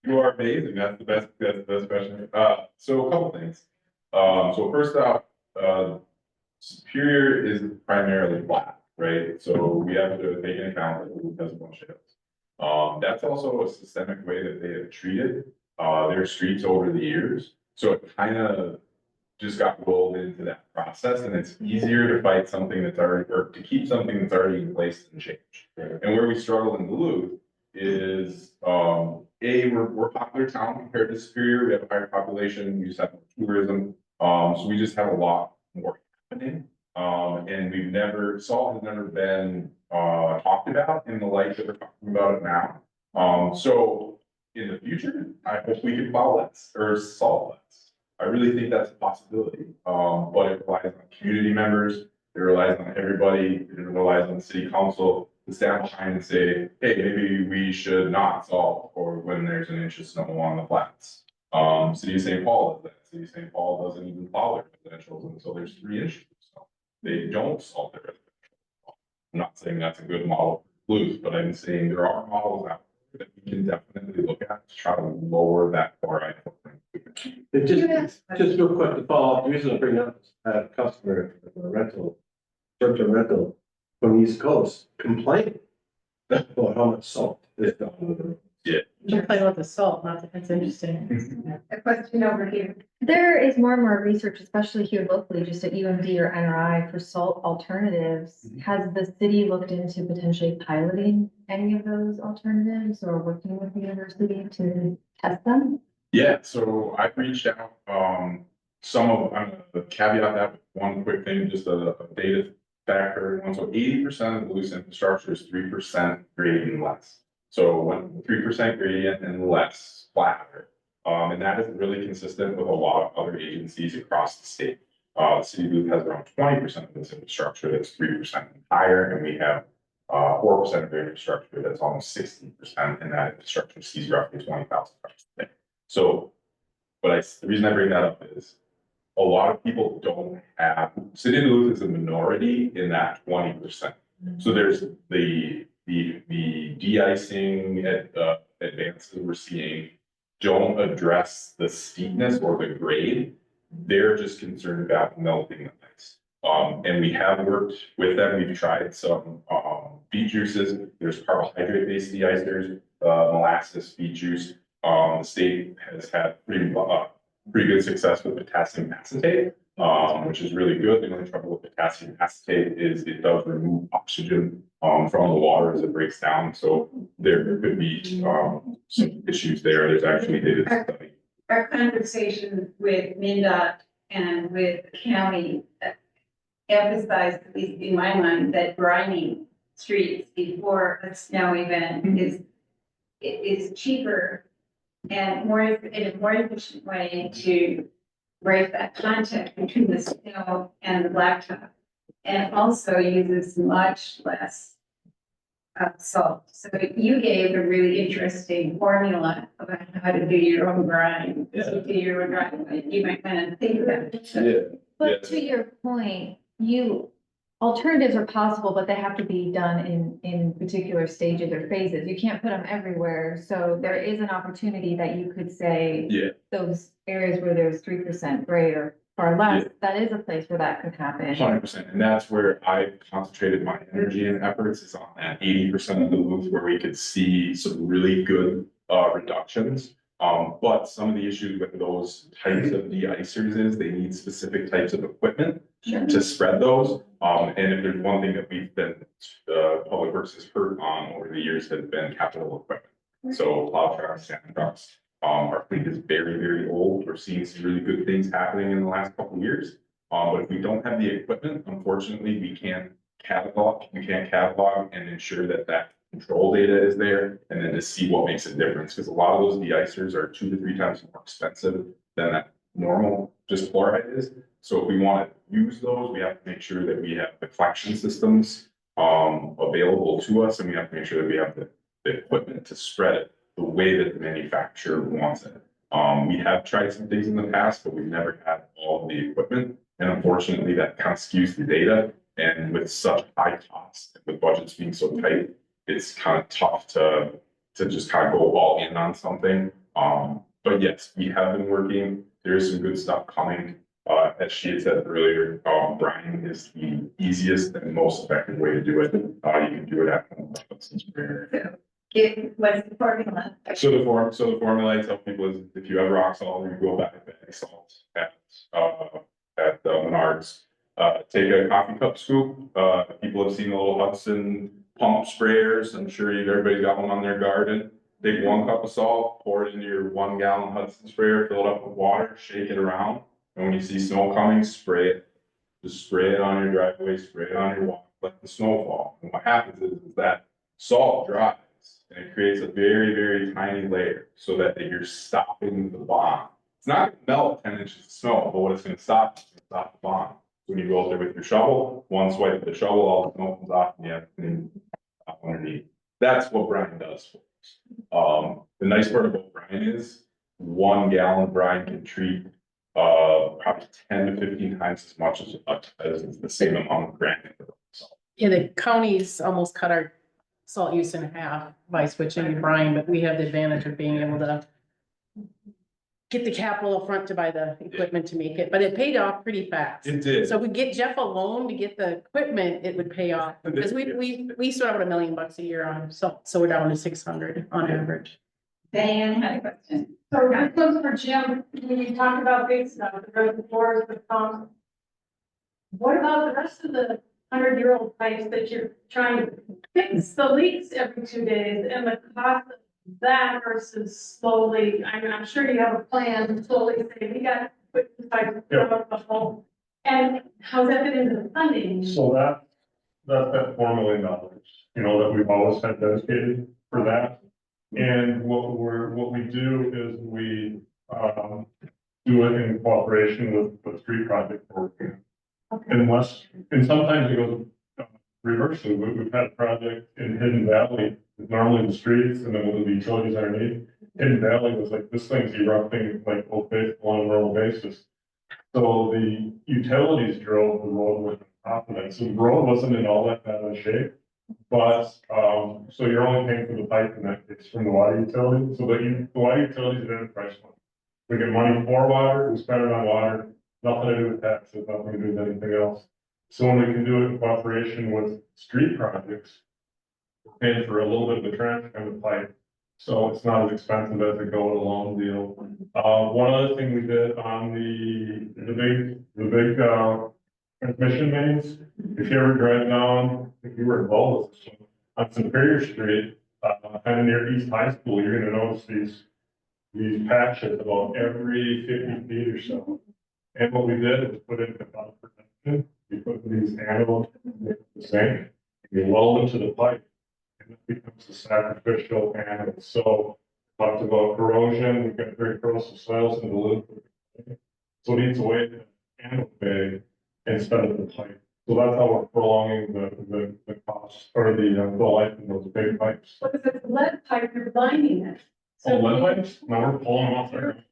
You are amazing. That's the best question. So a couple things. So first off, Superior is primarily flat, right? So we have to take into account that it has a bunch of hills. That's also a systemic way that they have treated, their streets over the years. So it kind of just got rolled into that process, and it's easier to fight something that's already, or to keep something that's already in place than change. And where we struggle in Duluth is, we're a popular town compared to Superior. We have a higher population, we just have tourism, so we just have a lot more happening. And salt has never been, talked about in the light that we're talking about it now. So in the future, I hope we can plow less or salt less. I really think that's a possibility, but it relies on community members, it relies on everybody, it relies on the city council to stand behind and say, hey, maybe we should not salt, or when there's an inch of snow on the flats. City of St. Paul does that. City of St. Paul doesn't even plow their residentials until there's 3 inches of snow. They don't salt their residential. I'm not saying that's a good model for Duluth, but I'm saying there are models out there that we can definitely look at to try to lower that chloride footprint. It just real quick to follow up, the reason I bring up a customer, a rental, short-term rental from the East Coast, complain about how much salt is down on the road. Yeah. You're playing with the salt, not that's interesting. A question over here. There is more and more research, especially here locally, just at UMD or NRI for salt alternatives. Has the city looked into potentially piloting any of those alternatives or working with the university to test them? Yeah, so I've reached out, I'm gonna caveat that with one quick thing, just a data fact for everyone. So 80% of the loose infrastructure is 3% gradient less. So when 3% gradient and less flatter, and that is really consistent with a lot of other agencies across the state. The city of Duluth has around 20% of this infrastructure that's 3% higher, and we have 4% of their infrastructure that's almost 60%, and that infrastructure sees roughly 20,000 cars a day. So, the reason I bring that up is a lot of people don't have, City of Duluth is a minority in that 20%. So there's the de-icing advances we're seeing don't address the steepness or the grade. They're just concerned about melting the ice. And we have worked with them. We've tried some beet juices. There's carbohydrate-based de-icers, molasses beet juice. The state has had pretty good success with potassium acetate, which is really good. The only trouble with potassium acetate is it does remove oxygen from the water as it breaks down. So there could be some issues there. There's actually data study. Our conversation with MnDOT and with the county emphasized, at least in my mind, that brining streets before a snow event is cheaper and in a more efficient way to break that contact between the snow and the blacktop, and also uses much less salt. So you gave a really interesting formula about how to do your own brine. So do your own brine, you might want to think about it. Yeah. But to your point, alternatives are possible, but they have to be done in particular stages or phases. You can't put them everywhere. So there is an opportunity that you could say, those areas where there's 3% grade or far less, that is a place where that could happen. 100%, and that's where I've concentrated my energy and efforts is on that 80% of the Duluth where we could see some really good reductions. But some of the issues with those types of de-icers is they need specific types of equipment to spread those. And if there's one thing that we've been, Public Works has hurt on over the years has been capital equipment. So plow trucks, sand trucks, our fleet is very, very old. We're seeing some really good things happening in the last couple of years. But if we don't have the equipment, unfortunately, we can't catalog and ensure that that control data is there, and then to see what makes a difference, because a lot of those de-icers are 2 to 3 times more expensive than that normal just chloride is. So if we want to use those, we have to make sure that we have the collection systems available to us, and we have to make sure that we have the equipment to spread it the way that the manufacturer wants it. We have tried some things in the past, but we've never had all of the equipment, and unfortunately that kind of skews the data, and with such high costs, with budgets being so tight, it's kind of tough to just kind of go all in on something. But yes, we have been working. There is some good stuff coming. As she had said earlier, brine is the easiest and most effective way to do it. You can do it at home. What's the formula? So the formula I tell people is if you have rock salt, you go back to bag salt at Menards. Take a coffee cup scoop. People have seen the little Hudson pump sprayers. I'm sure everybody's got one on their garden. Take 1 cup of salt, pour it into your 1 gallon Hudson sprayer, fill it up with water, shake it around. And when you see snow coming, spray it. Just spray it on your driveway, spray it on your walk, let the snow fall. And what happens is that salt dries and it creates a very, very tiny layer so that you're stopping the bond. It's not gonna melt 10 inches of snow, but what it's gonna stop is gonna stop the bond. When you go out there with your shovel, one swipe of the shovel, all the snow comes off and you have to underneath. That's what brine does for us. The nice part about brine is 1 gallon brine can treat probably 10 to 15 times as much as the same amount of granite. Yeah, the counties almost cut our salt use in half by switching to brine, but we have the advantage of being able to get the capital up front to buy the equipment to make it, but it paid off pretty fast. It did. So we get Geoff a loan to get the equipment, it would pay off, because we sort out $1 million a year on salt, so we're down to 600 on average. Diane had a question. So that goes for Jim, when you talk about big stuff, the reservoirs, the pumps. What about the rest of the 100-year-old pipes that you're trying to fix the leaks every 2 days and the cost of that versus slowly, I mean, I'm sure you have a plan to slowly say, we got to put the pipes out the hole. And how's that fit into the funding? So that's that $4 million, that we've always had dedicated for that. And what we do is we, do it in cooperation with the street project we're working on. And sometimes it goes reversely. We've had a project in Hidden Valley, normally the streets and then with the utilities underneath. Hidden Valley was like, this thing's erupting like on a normal basis. So the utilities drove the road with confidence. So the road wasn't in all that bad of a shape. But, so you're only paying for the pipe in that case from the water utility. So the water utilities are in the price one. We get money for water, we spend it on water, nothing to do with taxes, nothing to do with anything else. So when we can do it in cooperation with street projects, we're paying for a little bit of the trench and the pipe. So it's not as expensive as a go it alone deal. One other thing we did on the big transmission mains, if you ever drive down, if you were involved with this one, on Superior Street, kind of near East High School, you're gonna notice these patches about every 50 feet or so. And what we did is put in a protection. We put these anodes in the sink, we weld them to the pipe, and it becomes a sacrificial anode. So talked about corrosion, we've got very corrosive soils in the loop. So it eats away the anode bay instead of the pipe. So that's how we're prolonging the cost or the life of those big pipes. What if it's lead pipe, you're blinding it? Oh, lead pipes? No, we're pulling them off there.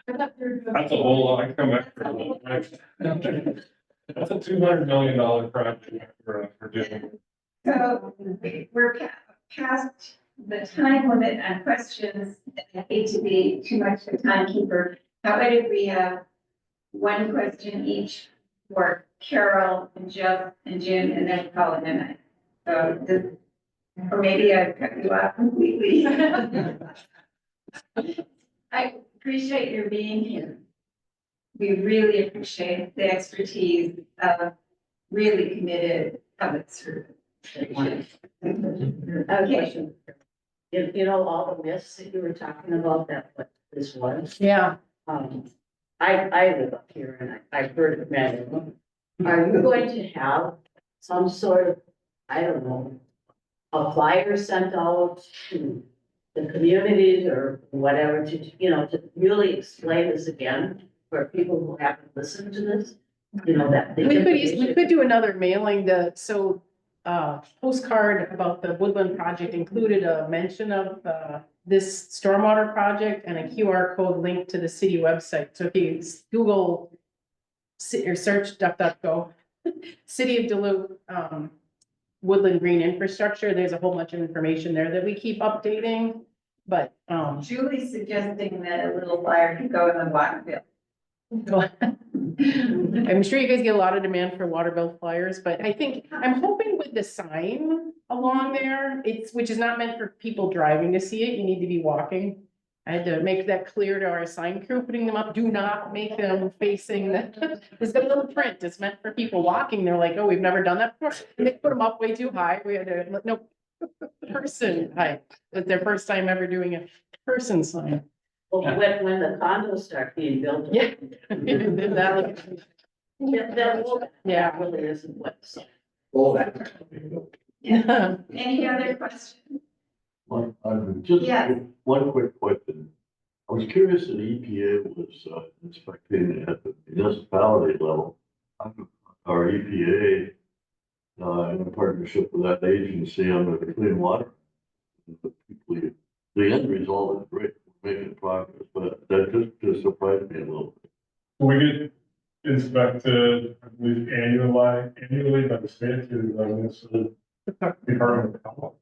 That's a whole lot. I can come back for a little. That's a $200 million project for doing. So we're past the time limit on questions. I hate to be too much of a timekeeper. How about if we have 1 question each for Carol and Geoff and Jim, and then call it a night? So, or maybe I've cut you off completely. I appreciate your being here. We really appreciate the expertise of really committed public servants. I have a question. All the myths that you were talking about, that what this was. Yeah. I live up here and I've heard of many of them. Are you going to have some sort of, I don't know, a flyer sent out to the communities or whatever to really explain this again for people who haven't listened to this? That. We could do another mailing postcard about the Woodland project included a mention of this stormwater project and a QR code link to the city website. So if you Google or search DuckDuckGo, City of Duluth, Woodland Green Infrastructure, there's a whole bunch of information there that we keep updating, but. Julie's suggesting that a little flyer could go in the water bill. I'm sure you guys get a lot of demand for water bill flyers, but I think, I'm hoping with the sign along there, which is not meant for people driving to see it, you need to be walking. I had to make that clear to our sign crew, putting them up, do not make them facing the, there's got a little print, it's meant for people walking, they're like, oh, we've never done that before. And they put them up way too high, we had to, no, person height, it's their first time ever doing a person sign. Well, when the condos start being built. Yeah. That Yeah, really isn't what. Yeah. Any other questions? Just Yes. one quick question. I was curious that EPA was inspecting at the municipality level. Our EPA, in partnership with that agency under the Clean Water. The end result is great, we're making progress, but that just surprised me a little bit. We get inspected, I believe, annually by the state through the Minnesota Department of Health.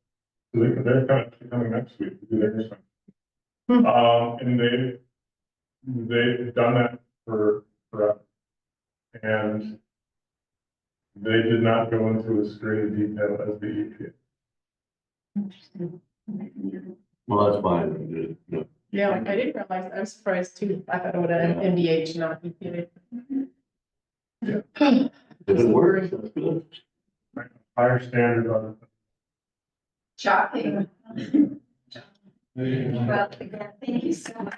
So they're kind of coming next week to do their inspection. And they've done that for us. And they did not go into as great a detail as the EPA. Interesting. Well, that's fine. Yeah, I didn't realize, I'm surprised too, I thought it would have MDH, not EPA. If it works, that's good. Higher standard on Shocking. Well, again, thank you so much.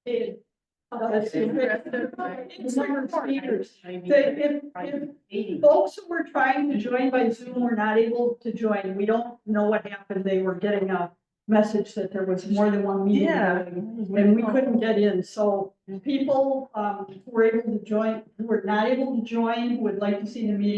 If folks who were trying to join by Zoom were not able to join, we don't know what happened. They were getting a message that there was more than one meeting. Yeah. And we couldn't get in. So people who were able to join, who were not able to join, would like to see the meeting